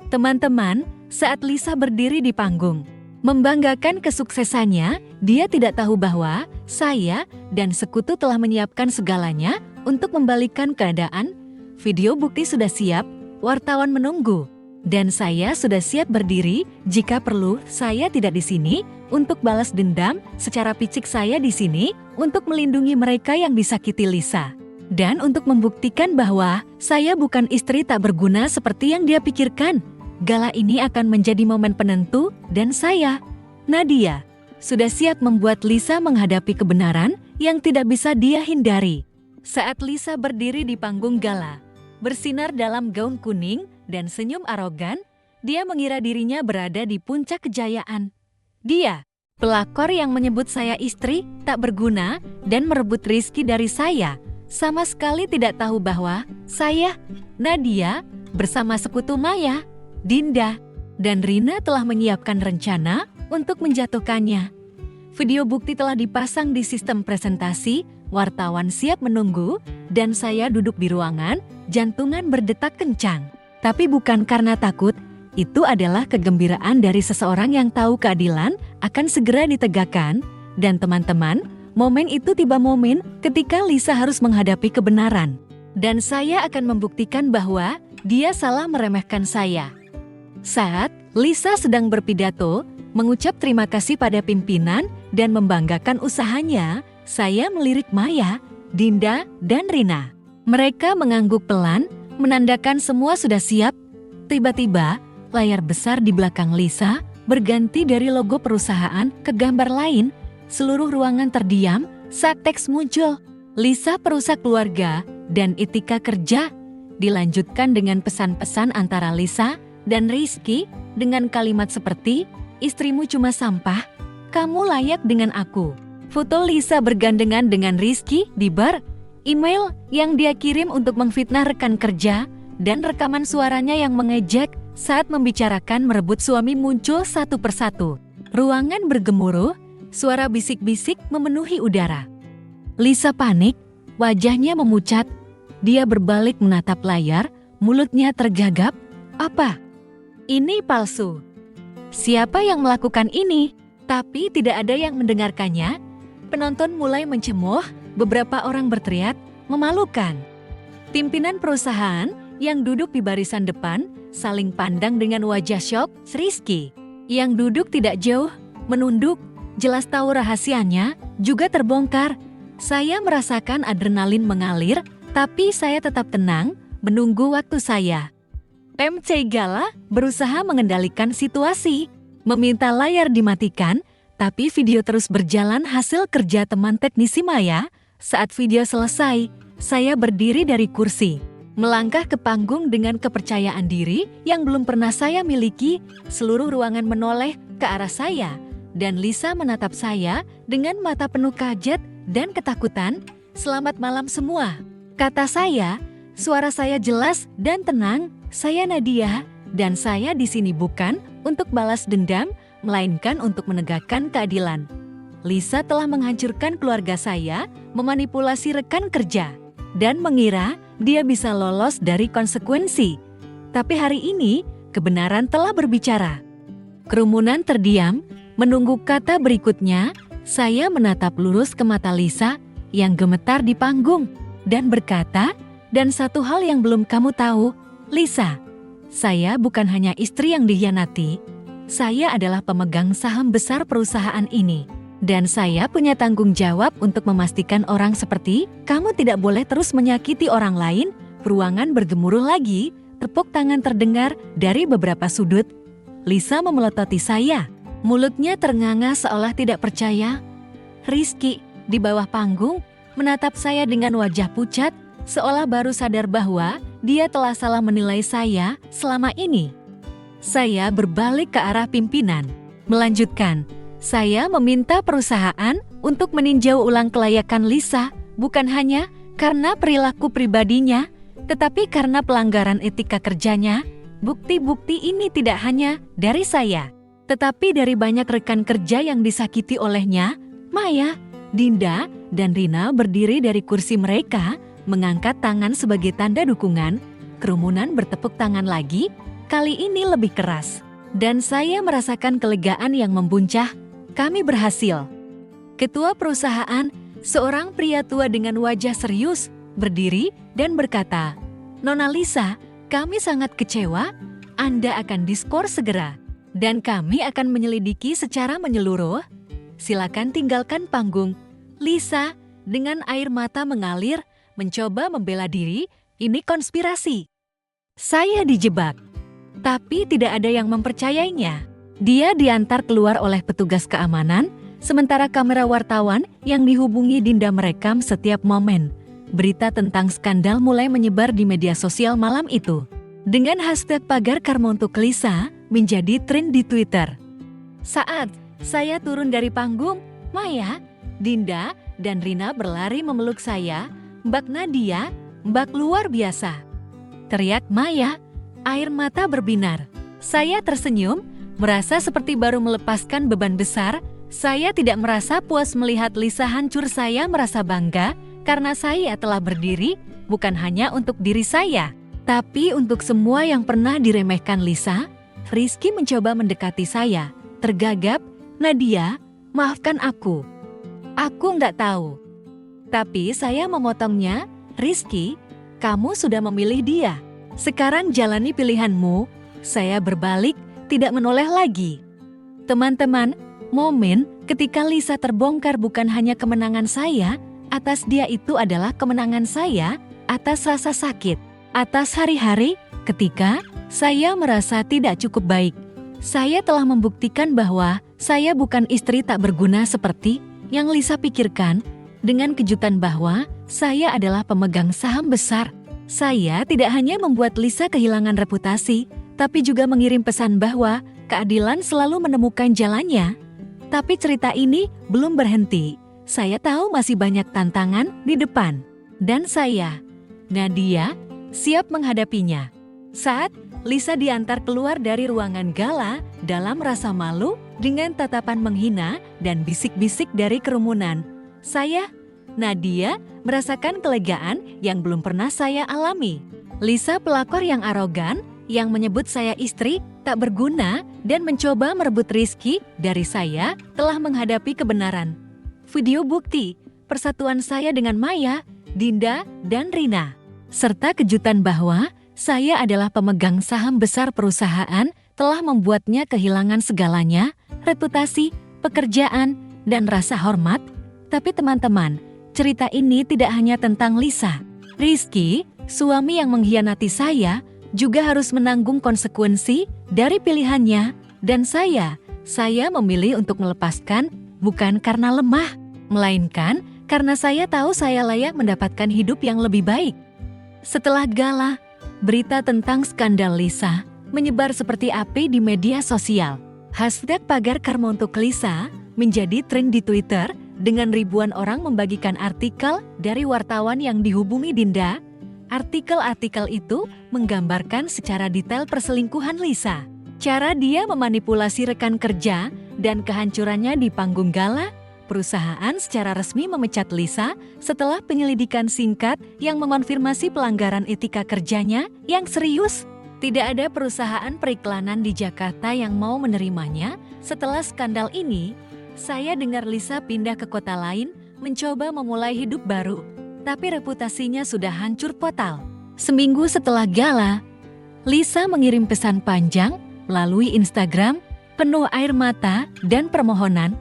Teman-teman, saat Lisa berdiri di panggung, membanggakan kesuksesannya, dia tidak tahu bahwa saya dan sekutu telah menyiapkan segalanya untuk membalikkan keadaan. Video bukti sudah siap, wartawan menunggu, dan saya sudah siap berdiri jika perlu. Saya tidak di sini untuk balas dendam, secara picik saya di sini untuk melindungi mereka yang disakiti Lisa. Dan untuk membuktikan bahwa saya bukan istri tak berguna seperti yang dia pikirkan. Gala ini akan menjadi momen penentu dan saya, Nadia, sudah siap membuat Lisa menghadapi kebenaran yang tidak bisa dia hindari. Saat Lisa berdiri di panggung gala, bersinar dalam gaun kuning dan senyum arogan, dia mengira dirinya berada di puncak kejayaan. Dia, pelakor yang menyebut saya istri, tak berguna dan merebut Rizky dari saya, sama sekali tidak tahu bahwa saya, Nadia, bersama sekutu Maya, Dinda, dan Rina telah menyiapkan rencana untuk menjatuhkannya. Video bukti telah dipasang di sistem presentasi, wartawan siap menunggu, dan saya duduk di ruangan, jantungan berdetak kencang. Tapi bukan karena takut, itu adalah kegembiraan dari seseorang yang tahu keadilan akan segera ditegakkan, dan teman-teman, momen itu tiba momen ketika Lisa harus menghadapi kebenaran. Dan saya akan membuktikan bahwa dia salah meremehkan saya. Saat Lisa sedang berpidato, mengucap terima kasih pada pimpinan dan membanggakan usahanya, saya melirik Maya, Dinda, dan Rina. Mereka mengangguk pelan, menandakan semua sudah siap. Tiba-tiba, layar besar di belakang Lisa berganti dari logo perusahaan ke gambar lain. Seluruh ruangan terdiam saat teks muncul. Lisa perusak keluarga dan etika kerja. Dilanjutkan dengan pesan-pesan antara Lisa dan Rizky dengan kalimat seperti, istrimu cuma sampah, kamu layak dengan aku. Foto Lisa bergandengan dengan Rizky di bar, email yang dia kirim untuk memfitnah rekan kerja, dan rekaman suaranya yang mengejek saat membicarakan merebut suami muncul satu persatu. Ruangan bergemuruh, suara bisik-bisik memenuhi udara. Lisa panik, wajahnya memucat. Dia berbalik menatap layar, mulutnya tergagap. Apa? Ini palsu. Siapa yang melakukan ini? Tapi tidak ada yang mendengarkannya. Penonton mulai mencemooh, beberapa orang berteriak, memalukan. Pimpinan perusahaan yang duduk di barisan depan saling pandang dengan wajah syok. Rizky, yang duduk tidak jauh, menunduk, jelas tahu rahasianya, juga terbongkar. Saya merasakan adrenalin mengalir, tapi saya tetap tenang, menunggu waktu saya. MC Gala berusaha mengendalikan situasi, meminta layar dimatikan, tapi video terus berjalan hasil kerja teman teknisi Maya. Saat video selesai, saya berdiri dari kursi, melangkah ke panggung dengan kepercayaan diri yang belum pernah saya miliki. Seluruh ruangan menoleh ke arah saya, dan Lisa menatap saya dengan mata penuh kaget dan ketakutan. Selamat malam semua, kata saya. Suara saya jelas dan tenang. Saya Nadia, dan saya di sini bukan untuk balas dendam, melainkan untuk menegakkan keadilan. Lisa telah menghancurkan keluarga saya, memanipulasi rekan kerja, dan mengira dia bisa lolos dari konsekuensi. Tapi hari ini, kebenaran telah berbicara. Kerumunan terdiam, menunggu kata berikutnya. Saya menatap lurus ke mata Lisa yang gemetar di panggung, dan berkata, dan satu hal yang belum kamu tahu, Lisa, saya bukan hanya istri yang dikhianati. Saya adalah pemegang saham besar perusahaan ini. Dan saya punya tanggung jawab untuk memastikan orang seperti kamu tidak boleh terus menyakiti orang lain. Ruangan bergemuruh lagi, tepuk tangan terdengar dari beberapa sudut. Lisa memelototi saya. Mulutnya ternganga seolah tidak percaya. Rizky, di bawah panggung, menatap saya dengan wajah pucat, seolah baru sadar bahwa dia telah salah menilai saya selama ini. Saya berbalik ke arah pimpinan, melanjutkan. Saya meminta perusahaan untuk meninjau ulang kelayakan Lisa, bukan hanya karena perilaku pribadinya, tetapi karena pelanggaran etika kerjanya. Bukti-bukti ini tidak hanya dari saya, tetapi dari banyak rekan kerja yang disakiti olehnya. Maya, Dinda, dan Rina berdiri dari kursi mereka, mengangkat tangan sebagai tanda dukungan. Kerumunan bertepuk tangan lagi, kali ini lebih keras. Dan saya merasakan kelegaan yang membuncah. Kami berhasil. Ketua perusahaan, seorang pria tua dengan wajah serius, berdiri dan berkata, Nona Lisa, kami sangat kecewa. Anda akan diskor segera. Dan kami akan menyelidiki secara menyeluruh. Silakan tinggalkan panggung. Lisa, dengan air mata mengalir, mencoba membela diri, ini konspirasi. Saya dijebak. Tapi tidak ada yang mempercayainya. Dia diantar keluar oleh petugas keamanan, sementara kamera wartawan yang dihubungi Dinda merekam setiap momen. Berita tentang skandal mulai menyebar di media sosial malam itu. Dengan hashtag pagar Karma untuk Lisa menjadi tren di Twitter. Saat saya turun dari panggung, Maya, Dinda, dan Rina berlari memeluk saya. "Mbak Nadia, Mbak luar biasa!" teriak Maya, air mata berbinar. Saya tersenyum, merasa seperti baru melepaskan beban besar. Saya tidak merasa puas melihat Lisa hancur. Saya merasa bangga karena saya telah berdiri bukan hanya untuk diri saya, tapi untuk semua yang pernah diremehkan Lisa. Rizky mencoba mendekati saya, tergagap, "Nadia, maafkan aku. Aku nggak tahu." Tapi saya memotongnya, "Rizky, kamu sudah memilih dia. Sekarang jalani pilihanmu." Saya berbalik, tidak menoleh lagi. Teman-teman, momen ketika Lisa terbongkar bukan hanya kemenangan saya atas dia, itu adalah kemenangan saya atas rasa sakit, atas hari-hari ketika saya merasa tidak cukup baik. Saya telah membuktikan bahwa saya bukan istri tak berguna seperti yang Lisa pikirkan, dengan kejutan bahwa saya adalah pemegang saham besar. Saya tidak hanya membuat Lisa kehilangan reputasi, tapi juga mengirim pesan bahwa keadilan selalu menemukan jalannya. Tapi cerita ini belum berhenti. Saya tahu masih banyak tantangan di depan. Dan saya, Nadia, siap menghadapinya. Saat Lisa diantar keluar dari ruangan gala dalam rasa malu dengan tatapan menghina dan bisik-bisik dari kerumunan, saya, Nadia, merasakan kelegaan yang belum pernah saya alami. Lisa pelakor yang arogan, yang menyebut saya istri tak berguna dan mencoba merebut Rizky dari saya, telah menghadapi kebenaran. Video bukti persatuan saya dengan Maya, Dinda, dan Rina, serta kejutan bahwa saya adalah pemegang saham besar perusahaan, telah membuatnya kehilangan segalanya, reputasi, pekerjaan, dan rasa hormat. Tapi teman-teman, cerita ini tidak hanya tentang Lisa. Rizky, suami yang mengkhianati saya, juga harus menanggung konsekuensi dari pilihannya. Dan saya memilih untuk melepaskan bukan karena lemah, melainkan karena saya tahu saya layak mendapatkan hidup yang lebih baik. Setelah gala, berita tentang skandal Lisa menyebar seperti api di media sosial. Hashtag pagar Karma untuk Lisa menjadi tren di Twitter dengan ribuan orang membagikan artikel dari wartawan yang dihubungi Dinda. Artikel-artikel itu menggambarkan secara detail perselingkuhan Lisa, cara dia memanipulasi rekan kerja, dan kehancurannya di panggung gala. Perusahaan secara resmi memecat Lisa setelah penyelidikan singkat yang mengonfirmasi pelanggaran etika kerjanya yang serius. Tidak ada perusahaan periklanan di Jakarta yang mau menerimanya. Setelah skandal ini, saya dengar Lisa pindah ke kota lain, mencoba memulai hidup baru. Tapi reputasinya sudah hancur total. Seminggu setelah gala, Lisa mengirim pesan panjang melalui Instagram, penuh air mata dan permohonan.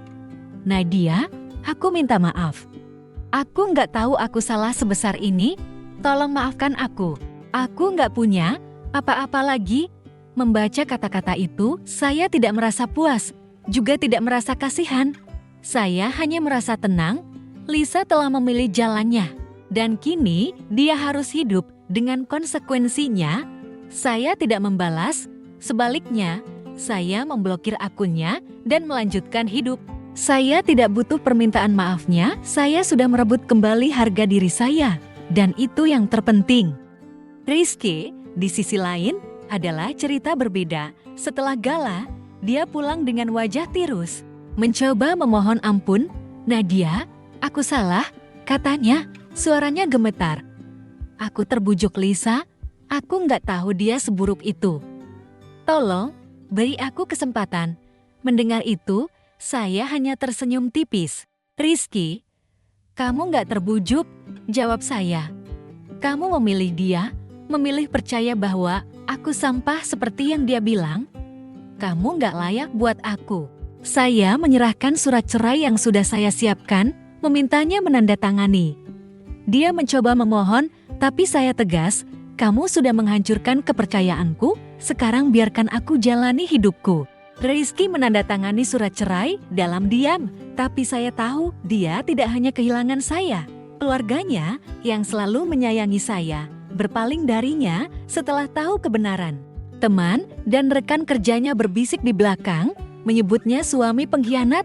"Nadia, aku minta maaf. Aku nggak tahu aku salah sebesar ini. Tolong maafkan aku. Aku nggak punya apa-apa lagi." Membaca kata-kata itu, saya tidak merasa puas, juga tidak merasa kasihan. Saya hanya merasa tenang. Lisa telah memilih jalannya, dan kini dia harus hidup dengan konsekuensinya. Saya tidak membalas, sebaliknya, saya memblokir akunnya dan melanjutkan hidup. Saya tidak butuh permintaan maafnya, saya sudah merebut kembali harga diri saya, dan itu yang terpenting. Rizky, di sisi lain, adalah cerita berbeda. Setelah gala, dia pulang dengan wajah tirus, mencoba memohon ampun. "Nadia, aku salah," katanya. Suaranya gemetar. "Aku terbujuk Lisa, aku nggak tahu dia seburuk itu. Tolong, beri aku kesempatan." Mendengar itu, saya hanya tersenyum tipis. "Rizky, kamu nggak terbujuk," jawab saya. "Kamu memilih dia, memilih percaya bahwa aku sampah seperti yang dia bilang. Kamu nggak layak buat aku." Saya menyerahkan surat cerai yang sudah saya siapkan, memintanya menandatangani. Dia mencoba memohon, tapi saya tegas, "Kamu sudah menghancurkan kepercayaanku, sekarang biarkan aku jalani hidupku." Rizky menandatangani surat cerai dalam diam, tapi saya tahu dia tidak hanya kehilangan saya. Keluarganya yang selalu menyayangi saya berpaling darinya setelah tahu kebenaran. Teman dan rekan kerjanya berbisik di belakang, menyebutnya suami pengkhianat.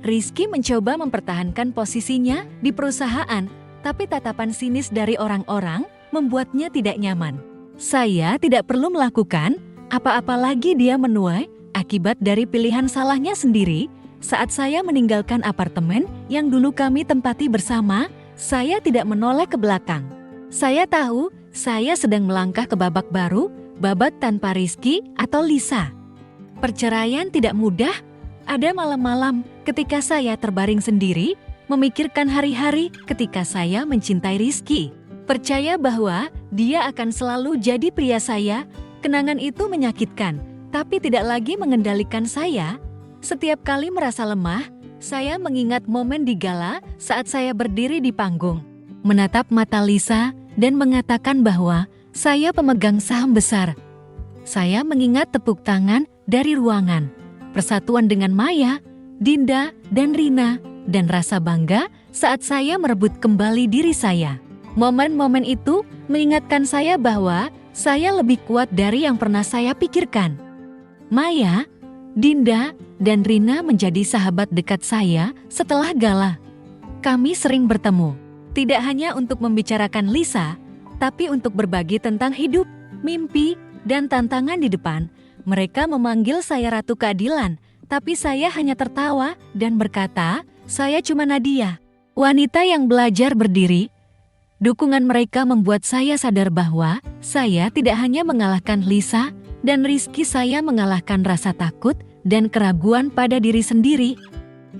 Rizky mencoba mempertahankan posisinya di perusahaan, tapi tatapan sinis dari orang-orang membuatnya tidak nyaman. Saya tidak perlu melakukan apa-apa lagi, dia menuai akibat dari pilihan salahnya sendiri. Saat saya meninggalkan apartemen yang dulu kami tempati bersama, saya tidak menoleh ke belakang. Saya tahu saya sedang melangkah ke babak baru, babak tanpa Rizky atau Lisa. Perceraian tidak mudah. Ada malam-malam ketika saya terbaring sendiri, memikirkan hari-hari ketika saya mencintai Rizky. Percaya bahwa dia akan selalu jadi pria saya. Kenangan itu menyakitkan, tapi tidak lagi mengendalikan saya. Setiap kali merasa lemah, saya mengingat momen di gala saat saya berdiri di panggung, menatap mata Lisa dan mengatakan bahwa saya pemegang saham besar. Saya mengingat tepuk tangan dari ruangan, persatuan dengan Maya, Dinda, dan Rina, dan rasa bangga saat saya merebut kembali diri saya. Momen-momen itu mengingatkan saya bahwa saya lebih kuat dari yang pernah saya pikirkan. Maya, Dinda, dan Rina menjadi sahabat dekat saya setelah gala. Kami sering bertemu, tidak hanya untuk membicarakan Lisa, tapi untuk berbagi tentang hidup, mimpi, dan tantangan di depan. Mereka memanggil saya Ratu Keadilan, tapi saya hanya tertawa dan berkata, "Saya cuma Nadia, wanita yang belajar berdiri." Dukungan mereka membuat saya sadar bahwa saya tidak hanya mengalahkan Lisa dan Rizky, saya mengalahkan rasa takut dan keraguan pada diri sendiri.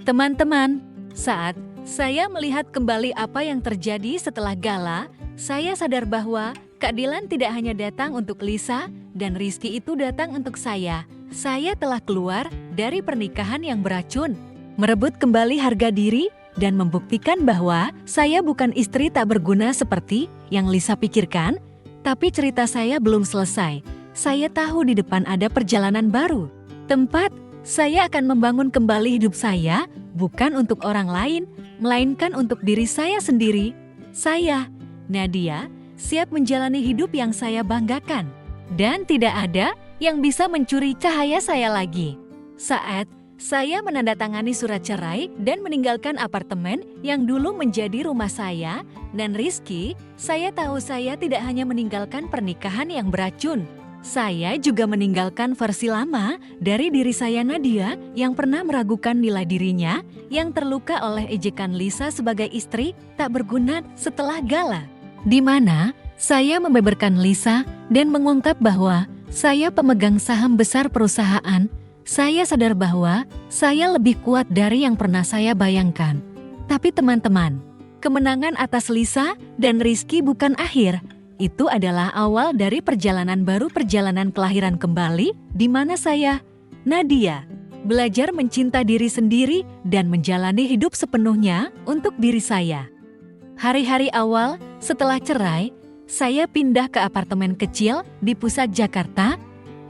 Teman-teman, saat saya melihat kembali apa yang terjadi setelah gala, saya sadar bahwa keadilan tidak hanya datang untuk Lisa dan Rizky, itu datang untuk saya. Saya telah keluar dari pernikahan yang beracun, merebut kembali harga diri, dan membuktikan bahwa saya bukan istri tak berguna seperti yang Lisa pikirkan. Tapi cerita saya belum selesai. Saya tahu di depan ada perjalanan baru. Tempat saya akan membangun kembali hidup saya, bukan untuk orang lain, melainkan untuk diri saya sendiri. Saya, Nadia, siap menjalani hidup yang saya banggakan. Dan tidak ada yang bisa mencuri cahaya saya lagi. Saat saya menandatangani surat cerai dan meninggalkan apartemen yang dulu menjadi rumah saya dan Rizky, saya tahu saya tidak hanya meninggalkan pernikahan yang beracun. Saya juga meninggalkan versi lama dari diri saya, Nadia, yang pernah meragukan nilai dirinya, yang terluka oleh ejekan Lisa sebagai istri tak berguna setelah gala, di mana saya membeberkan Lisa dan mengungkap bahwa saya pemegang saham besar perusahaan. Saya sadar bahwa saya lebih kuat dari yang pernah saya bayangkan. Tapi teman-teman, kemenangan atas Lisa dan Rizky bukan akhir. Itu adalah awal dari perjalanan baru, perjalanan kelahiran kembali, di mana saya, Nadia, belajar mencinta diri sendiri dan menjalani hidup sepenuhnya untuk diri saya. Hari-hari awal setelah cerai, saya pindah ke apartemen kecil di pusat Jakarta.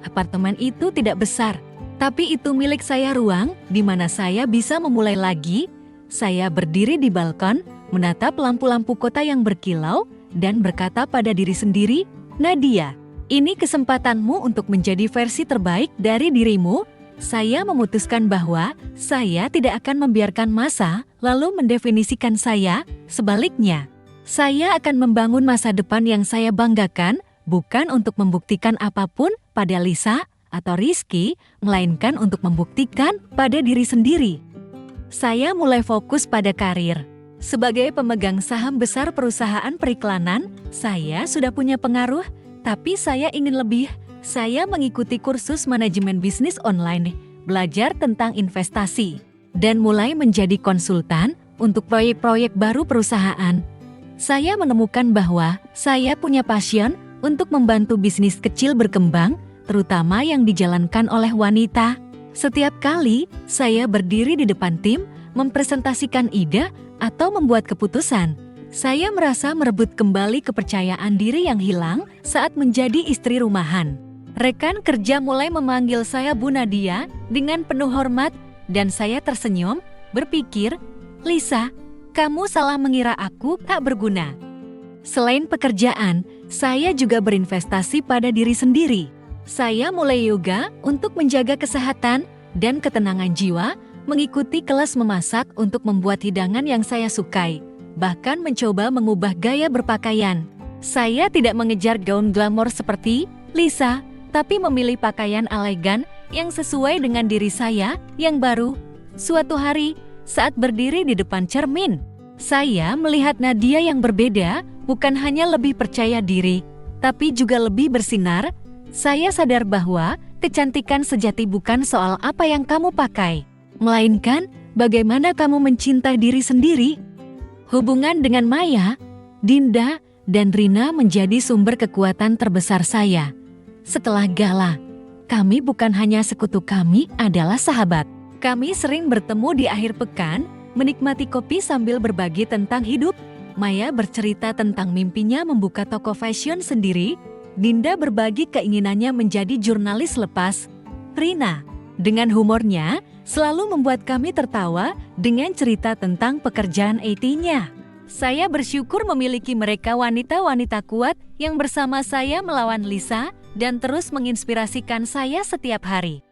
Apartemen itu tidak besar, tapi itu milik saya, ruang di mana saya bisa memulai lagi. Saya berdiri di balkon, menatap lampu-lampu kota yang berkilau, dan berkata pada diri sendiri, "Nadia, ini kesempatanmu untuk menjadi versi terbaik dari dirimu." Saya memutuskan bahwa saya tidak akan membiarkan masa lalu mendefinisikan saya. Sebaliknya, saya akan membangun masa depan yang saya banggakan, bukan untuk membuktikan apapun pada Lisa atau Rizky, melainkan untuk membuktikan pada diri sendiri. Saya mulai fokus pada karir. Sebagai pemegang saham besar perusahaan periklanan, saya sudah punya pengaruh, tapi saya ingin lebih. Saya mengikuti kursus manajemen bisnis online, belajar tentang investasi, dan mulai menjadi konsultan untuk proyek-proyek baru perusahaan. Saya menemukan bahwa saya punya passion untuk membantu bisnis kecil berkembang, terutama yang dijalankan oleh wanita. Setiap kali saya berdiri di depan tim, mempresentasikan ide, atau membuat keputusan, saya merasa merebut kembali kepercayaan diri yang hilang saat menjadi istri rumahan. Rekan kerja mulai memanggil saya Bu Nadia dengan penuh hormat dan saya tersenyum, berpikir, "Lisa, kamu salah mengira aku tak berguna." Selain pekerjaan, saya juga berinvestasi pada diri sendiri. Saya mulai yoga untuk menjaga kesehatan dan ketenangan jiwa, mengikuti kelas memasak untuk membuat hidangan yang saya sukai, bahkan mencoba mengubah gaya berpakaian. Saya tidak mengejar gaun glamor seperti Lisa, tapi memilih pakaian elegan yang sesuai dengan diri saya yang baru. Suatu hari, saat berdiri di depan cermin, saya melihat Nadia yang berbeda, bukan hanya lebih percaya diri, tapi juga lebih bersinar. Saya sadar bahwa kecantikan sejati bukan soal apa yang kamu pakai, melainkan bagaimana kamu mencintai diri sendiri. Hubungan dengan Maya, Dinda, dan Rina menjadi sumber kekuatan terbesar saya. Setelah gala, kami bukan hanya sekutu, kami adalah sahabat. Kami sering bertemu di akhir pekan, menikmati kopi sambil berbagi tentang hidup. Maya bercerita tentang mimpinya membuka toko fashion sendiri. Dinda berbagi keinginannya menjadi jurnalis lepas. Rina, dengan humornya, selalu membuat kami tertawa dengan cerita tentang pekerjaan IT-nya. Saya bersyukur memiliki mereka, wanita-wanita kuat yang bersama saya melawan Lisa dan terus menginspirasikan saya setiap hari.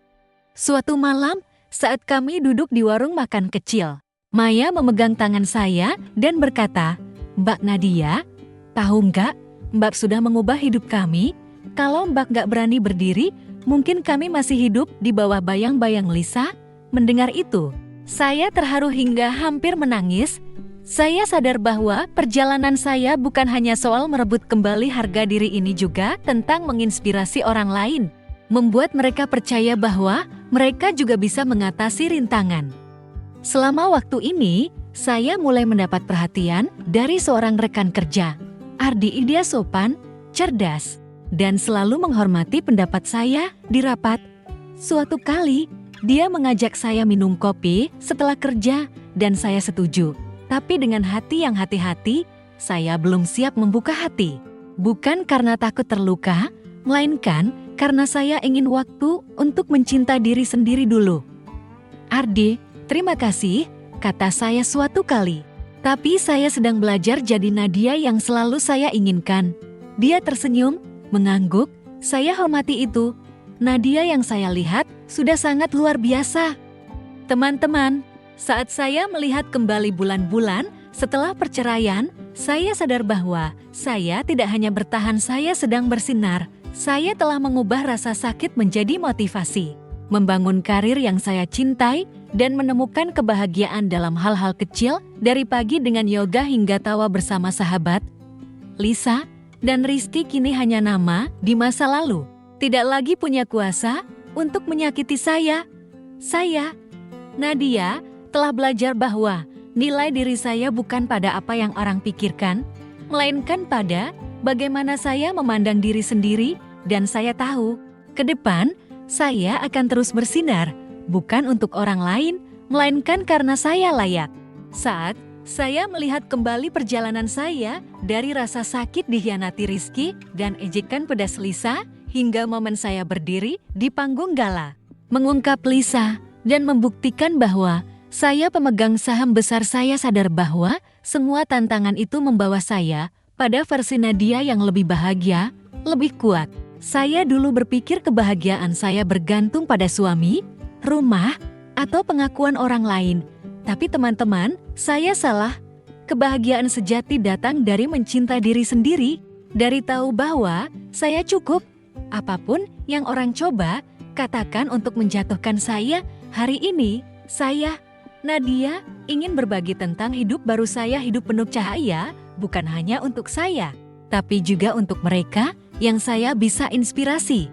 Suatu malam, saat kami duduk di warung makan kecil, Maya memegang tangan saya dan berkata, "Mbak Nadia, tahu nggak, Mbak sudah mengubah hidup kami. Kalau Mbak nggak berani berdiri, mungkin kami masih hidup di bawah bayang-bayang Lisa." Mendengar itu, saya terharu hingga hampir menangis. Saya sadar bahwa perjalanan saya bukan hanya soal merebut kembali harga diri, ini juga tentang menginspirasi orang lain, membuat mereka percaya bahwa mereka juga bisa mengatasi rintangan. Selama waktu ini, saya mulai mendapat perhatian dari seorang rekan kerja. Ardi. Dia sopan, cerdas, dan selalu menghormati pendapat saya di rapat. Suatu kali, dia mengajak saya minum kopi setelah kerja dan saya setuju. Tapi dengan hati yang hati-hati, saya belum siap membuka hati. Bukan karena takut terluka, melainkan karena saya ingin waktu untuk mencintai diri sendiri dulu. "Ardi, terima kasih," kata saya suatu kali. "Tapi saya sedang belajar jadi Nadia yang selalu saya inginkan." Dia tersenyum, mengangguk. Saya hormati itu. Nadia yang saya lihat sudah sangat luar biasa. Teman-teman, saat saya melihat kembali bulan-bulan setelah perceraian, saya sadar bahwa saya tidak hanya bertahan, saya sedang bersinar. Saya telah mengubah rasa sakit menjadi motivasi, membangun karir yang saya cintai, dan menemukan kebahagiaan dalam hal-hal kecil, dari pagi dengan yoga hingga tawa bersama sahabat. Lisa dan Rizky kini hanya nama di masa lalu, tidak lagi punya kuasa untuk menyakiti saya. Saya, Nadia, telah belajar bahwa nilai diri saya bukan pada apa yang orang pikirkan, melainkan pada bagaimana saya memandang diri sendiri, dan saya tahu, ke depan saya akan terus bersinar, bukan untuk orang lain, melainkan karena saya layak. Saat saya melihat kembali perjalanan saya dari rasa sakit dikhianati Rizky dan ejekan pedas Lisa, hingga momen saya berdiri di panggung gala, mengungkap Lisa dan membuktikan bahwa saya pemegang saham besar, saya sadar bahwa semua tantangan itu membawa saya pada versi Nadia yang lebih bahagia, lebih kuat. Saya dulu berpikir kebahagiaan saya bergantung pada suami, rumah, atau pengakuan orang lain. Tapi teman-teman, saya salah. Kebahagiaan sejati datang dari mencintai diri sendiri, dari tahu bahwa saya cukup. Apapun yang orang coba katakan untuk menjatuhkan saya, hari ini saya, Nadia, ingin berbagi tentang hidup baru saya, hidup penuh cahaya, bukan hanya untuk saya, tapi juga untuk mereka yang saya bisa inspirasi.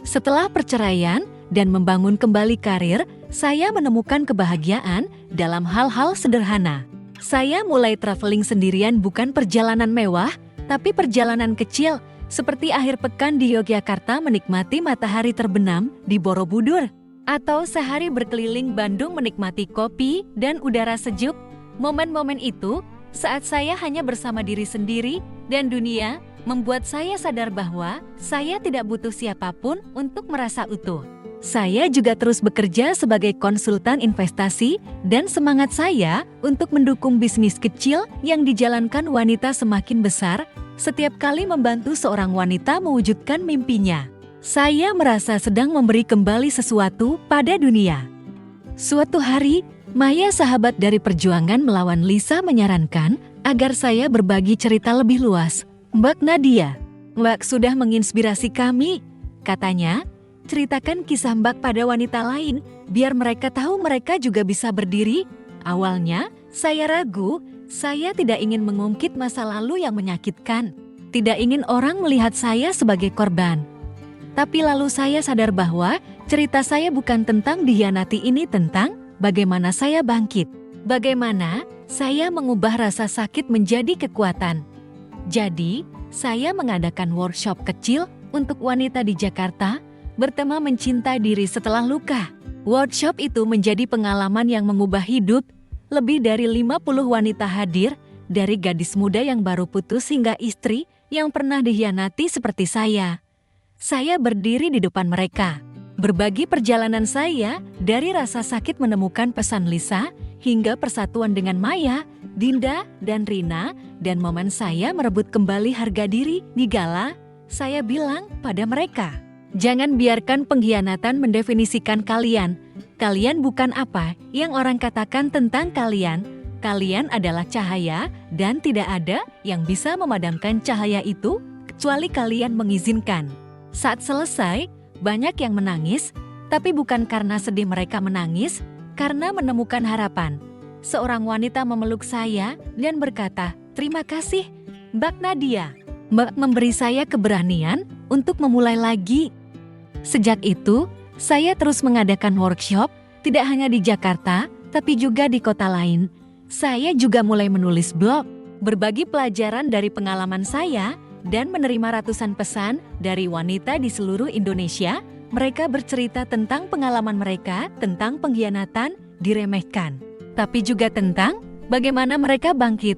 Setelah perceraian dan membangun kembali karir, saya menemukan kebahagiaan dalam hal-hal sederhana. Saya mulai traveling sendirian, bukan perjalanan mewah, tapi perjalanan kecil, seperti akhir pekan di Yogyakarta menikmati matahari terbenam di Borobudur, atau sehari berkeliling Bandung menikmati kopi dan udara sejuk. Momen-momen itu saat saya hanya bersama diri sendiri dan dunia, membuat saya sadar bahwa saya tidak butuh siapapun untuk merasa utuh. Saya juga terus bekerja sebagai konsultan investasi dan semangat saya untuk mendukung bisnis kecil yang dijalankan wanita semakin besar setiap kali membantu seorang wanita mewujudkan mimpinya. Saya merasa sedang memberi kembali sesuatu pada dunia. Suatu hari, Maya, sahabat dari perjuangan melawan Lisa, menyarankan agar saya berbagi cerita lebih luas. Mbak Nadia, Mbak sudah menginspirasi kami, katanya. Ceritakan kisah Mbak pada wanita lain, biar mereka tahu mereka juga bisa berdiri. Awalnya, saya ragu, saya tidak ingin mengungkit masa lalu yang menyakitkan. Tidak ingin orang melihat saya sebagai korban. Tapi lalu saya sadar bahwa cerita saya bukan tentang dikhianati, ini tentang bagaimana saya bangkit. Bagaimana saya mengubah rasa sakit menjadi kekuatan. Jadi, saya mengadakan workshop kecil untuk wanita di Jakarta, bertema mencintai diri setelah luka. Workshop itu menjadi pengalaman yang mengubah hidup. Lebih dari 50 wanita hadir, dari gadis muda yang baru putus hingga istri yang pernah dikhianati seperti saya. Saya berdiri di depan mereka, berbagi perjalanan saya dari rasa sakit menemukan pesan Lisa, hingga persatuan dengan Maya, Dinda, dan Rina, dan momen saya merebut kembali harga diri di gala. Saya bilang pada mereka, jangan biarkan pengkhianatan mendefinisikan kalian. Kalian bukan apa yang orang katakan tentang kalian. Kalian adalah cahaya dan tidak ada yang bisa memadamkan cahaya itu kecuali kalian mengizinkan. Saat selesai, banyak yang menangis, tapi bukan karena sedih mereka menangis, karena menemukan harapan. Seorang wanita memeluk saya dan berkata, "Terima kasih, Mbak Nadia. Mbak memberi saya keberanian untuk memulai lagi." Sejak itu, saya terus mengadakan workshop, tidak hanya di Jakarta, tapi juga di kota lain. Saya juga mulai menulis blog, berbagi pelajaran dari pengalaman saya, dan menerima ratusan pesan dari wanita di seluruh Indonesia. Mereka bercerita tentang pengalaman mereka, tentang pengkhianatan, diremehkan, tapi juga tentang bagaimana mereka bangkit.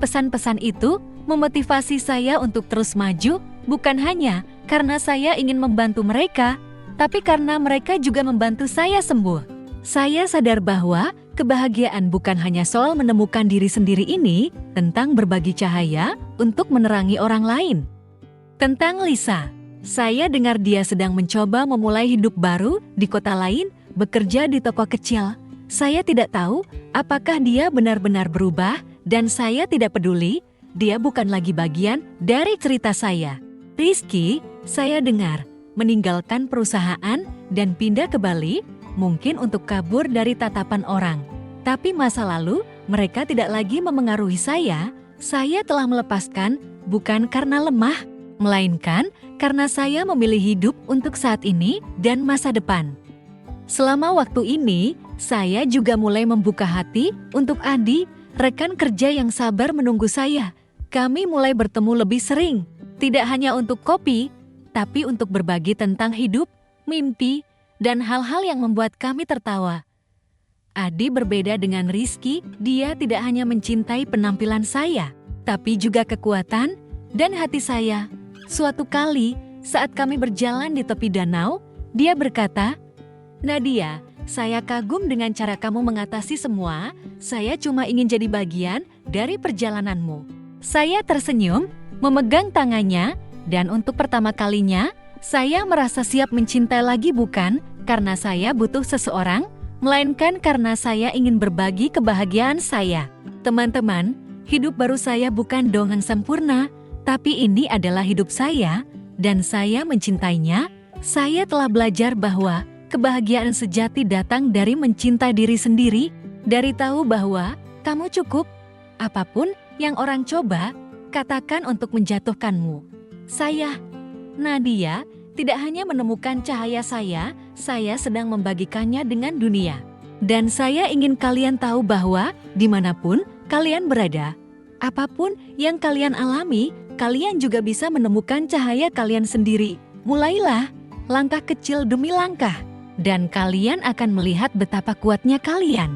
Pesan-pesan itu memotivasi saya untuk terus maju, bukan hanya karena saya ingin membantu mereka, tapi karena mereka juga membantu saya sembuh. Saya sadar bahwa kebahagiaan bukan hanya soal menemukan diri sendiri, ini tentang berbagi cahaya untuk menerangi orang lain. Tentang Lisa, saya dengar dia sedang mencoba memulai hidup baru di kota lain, bekerja di toko kecil. Saya tidak tahu apakah dia benar-benar berubah, dan saya tidak peduli. Dia bukan lagi bagian dari cerita saya. Rizky, saya dengar, meninggalkan perusahaan dan pindah ke Bali, mungkin untuk kabur dari tatapan orang. Tapi masa lalu, mereka tidak lagi memengaruhi saya. Saya telah melepaskan, bukan karena lemah, melainkan karena saya memilih hidup untuk saat ini dan masa depan. Selama waktu ini, saya juga mulai membuka hati untuk Adi, rekan kerja yang sabar menunggu saya. Kami mulai bertemu lebih sering, tidak hanya untuk kopi, tapi untuk berbagi tentang hidup, mimpi, dan hal-hal yang membuat kami tertawa. Adi berbeda dengan Rizky, dia tidak hanya mencintai penampilan saya, tapi juga kekuatan dan hati saya. Suatu kali, saat kami berjalan di tepi danau, dia berkata, "Nadia, saya kagum dengan cara kamu mengatasi semua. Saya cuma ingin jadi bagian dari perjalananmu." Saya tersenyum, memegang tangannya, dan untuk pertama kalinya, saya merasa siap mencintai lagi, bukan karena saya butuh seseorang, melainkan karena saya ingin berbagi kebahagiaan saya. Teman-teman, hidup baru saya bukan dongeng sempurna, tapi ini adalah hidup saya, dan saya mencintainya. Saya telah belajar bahwa kebahagiaan sejati datang dari mencintai diri sendiri, dari tahu bahwa kamu cukup. Apapun yang orang coba katakan untuk menjatuhkanmu. Saya, Nadia, tidak hanya menemukan cahaya saya sedang membagikannya dengan dunia. Dan saya ingin kalian tahu bahwa dimanapun kalian berada, apapun yang kalian alami, kalian juga bisa menemukan cahaya kalian sendiri. Mulailah, langkah kecil demi langkah, dan kalian akan melihat betapa kuatnya kalian.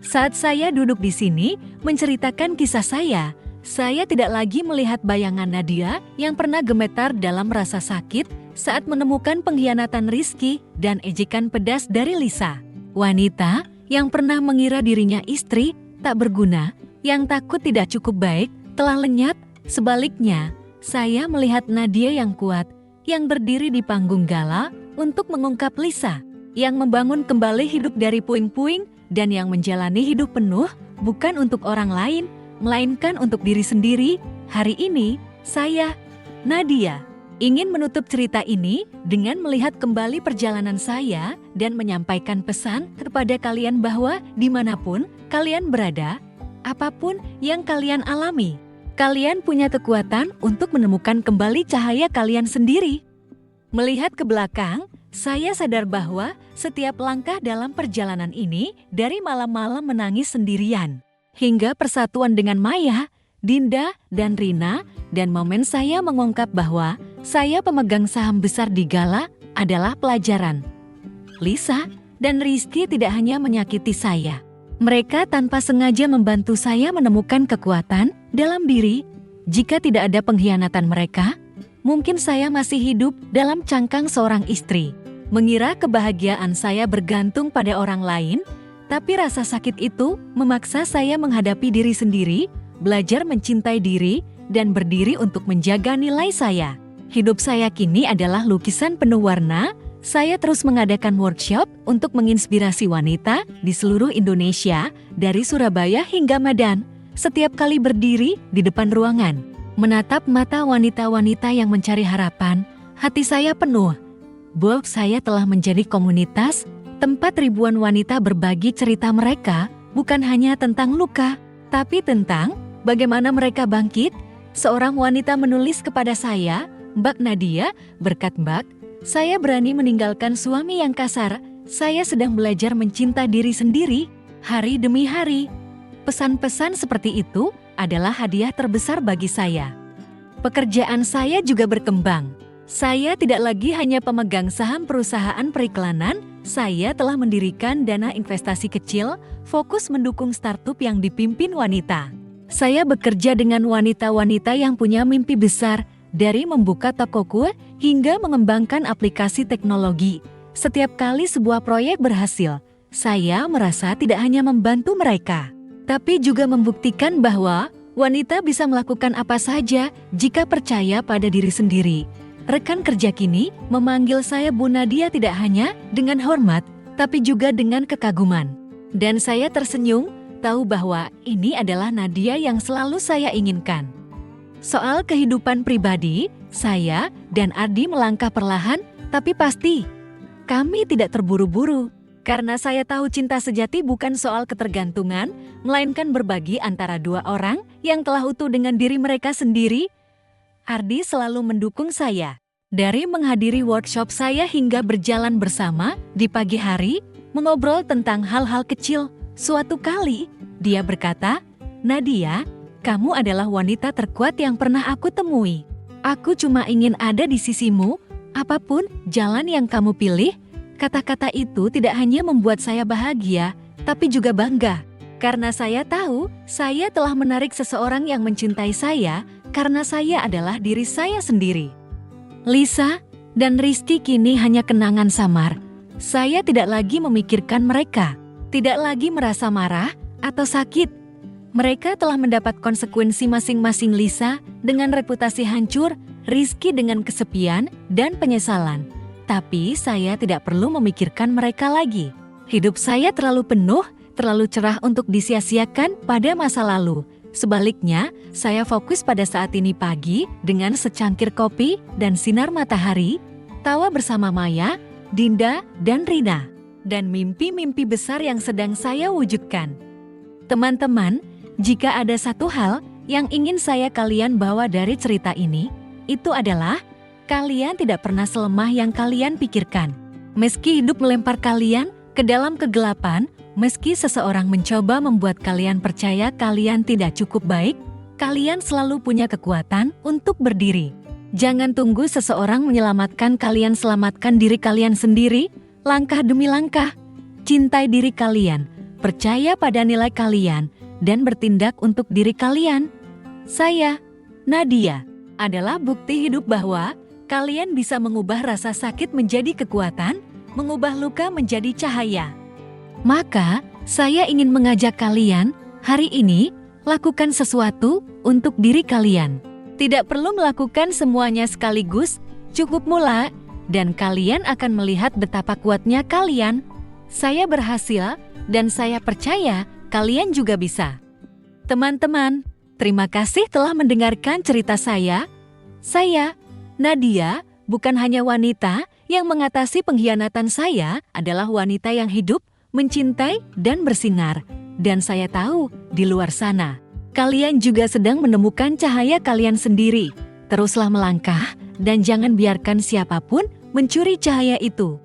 Saat saya duduk di sini menceritakan kisah saya, Saya tidak lagi melihat bayangan Nadia yang pernah gemetar dalam rasa sakit saat menemukan pengkhianatan Rizky dan ejekan pedas dari Lisa. Wanita yang pernah mengira dirinya istri tak berguna, yang takut tidak cukup baik, telah lenyap. Sebaliknya, saya melihat Nadia yang kuat, yang berdiri di panggung gala untuk mengungkap Lisa, yang membangun kembali hidup dari puing-puing dan yang menjalani hidup penuh bukan untuk orang lain, melainkan untuk diri sendiri. Hari ini, saya, Nadia, ingin menutup cerita ini dengan melihat kembali perjalanan saya dan menyampaikan pesan kepada kalian bahwa dimanapun kalian berada, apapun yang kalian alami, kalian punya kekuatan untuk menemukan kembali cahaya kalian sendiri. Melihat ke belakang, saya sadar bahwa setiap langkah dalam perjalanan ini, dari malam-malam menangis sendirian, hingga persatuan dengan Maya, Dinda, dan Rina, dan momen saya mengungkap bahwa saya pemegang saham besar di gala adalah pelajaran. Lisa dan Rizky tidak hanya menyakiti saya. Mereka tanpa sengaja membantu saya menemukan kekuatan dalam diri. Jika tidak ada pengkhianatan mereka, mungkin saya masih hidup dalam cangkang seorang istri. Mengira kebahagiaan saya bergantung pada orang lain, tapi rasa sakit itu memaksa saya menghadapi diri sendiri, belajar mencintai diri, dan berdiri untuk menjaga nilai saya. Hidup saya kini adalah lukisan penuh warna. Saya terus mengadakan workshop untuk menginspirasi wanita di seluruh Indonesia, dari Surabaya hingga Medan. Setiap kali berdiri di depan ruangan, menatap mata wanita-wanita yang mencari harapan, hati saya penuh. Bahwa saya telah menjadi komunitas, tempat ribuan wanita berbagi cerita mereka, bukan hanya tentang luka, tapi tentang bagaimana mereka bangkit. Seorang wanita menulis kepada saya, "Mbak Nadia, berkat Mbak, saya berani meninggalkan suami yang kasar. Saya sedang belajar mencinta diri sendiri, hari demi hari." Pesan-pesan seperti itu adalah hadiah terbesar bagi saya. Pekerjaan saya juga berkembang. Saya tidak lagi hanya pemegang saham perusahaan periklanan, saya telah mendirikan dana investasi kecil, fokus mendukung startup yang dipimpin wanita. Saya bekerja dengan wanita-wanita yang punya mimpi besar, dari membuka toko kue hingga mengembangkan aplikasi teknologi. Setiap kali sebuah proyek berhasil, saya merasa tidak hanya membantu mereka, tapi juga membuktikan bahwa wanita bisa melakukan apa saja jika percaya pada diri sendiri. Rekan kerja kini memanggil saya Bu Nadia tidak hanya dengan hormat, tapi juga dengan kekaguman. Dan saya tersenyum, tahu bahwa ini adalah Nadia yang selalu saya inginkan. Soal kehidupan pribadi, saya dan Ardi melangkah perlahan, tapi pasti. Kami tidak terburu-buru, karena saya tahu cinta sejati bukan soal ketergantungan, melainkan berbagi antara dua orang yang telah utuh dengan diri mereka sendiri. Ardi selalu mendukung saya. Dari menghadiri workshop saya hingga berjalan bersama di pagi hari, mengobrol tentang hal-hal kecil. Suatu kali, dia berkata, "Nadia, kamu adalah wanita terkuat yang pernah aku temui. Aku cuma ingin ada di sisimu, apapun jalan yang kamu pilih." Kata-kata itu tidak hanya membuat saya bahagia, tapi juga bangga. Karena saya tahu, saya telah menarik seseorang yang mencintai saya, karena saya adalah diri saya sendiri. Lisa dan Rizky kini hanya kenangan samar. Saya tidak lagi memikirkan mereka, tidak lagi merasa marah atau sakit. Mereka telah mendapat konsekuensi masing-masing. Lisa dengan reputasi hancur, Rizky dengan kesepian dan penyesalan. Tapi saya tidak perlu memikirkan mereka lagi. Hidup saya terlalu penuh, terlalu cerah untuk disia-siakan pada masa lalu. Sebaliknya, saya fokus pada saat ini pagi dengan secangkir kopi dan sinar matahari, tawa bersama Maya, Dinda, dan Rina, dan mimpi-mimpi besar yang sedang saya wujudkan. Teman-teman, jika ada satu hal yang ingin kalian bawa dari cerita ini, itu adalah kalian tidak pernah selemah yang kalian pikirkan. Meski hidup melempar kalian ke dalam kegelapan, meski seseorang mencoba membuat kalian percaya kalian tidak cukup baik, kalian selalu punya kekuatan untuk berdiri. Jangan tunggu seseorang menyelamatkan kalian, selamatkan diri kalian sendiri, langkah demi langkah. Cintai diri kalian, percaya pada nilai kalian, dan bertindak untuk diri kalian. Saya, Nadia, adalah bukti hidup bahwa kalian bisa mengubah rasa sakit menjadi kekuatan, mengubah luka menjadi cahaya. Maka, saya ingin mengajak kalian, hari ini, lakukan sesuatu untuk diri kalian. Tidak perlu melakukan semuanya sekaligus, cukup mulai, dan kalian akan melihat betapa kuatnya kalian. Saya berhasil, dan saya percaya kalian juga bisa. Teman-teman, terima kasih telah mendengarkan cerita saya. Saya, Nadia, bukan hanya wanita yang mengatasi pengkhianatan. Saya adalah wanita yang hidup, mencintai, dan bersinar. Dan saya tahu, di luar sana, kalian juga sedang menemukan cahaya kalian sendiri. Teruslah melangkah, dan jangan biarkan siapapun mencuri cahaya itu.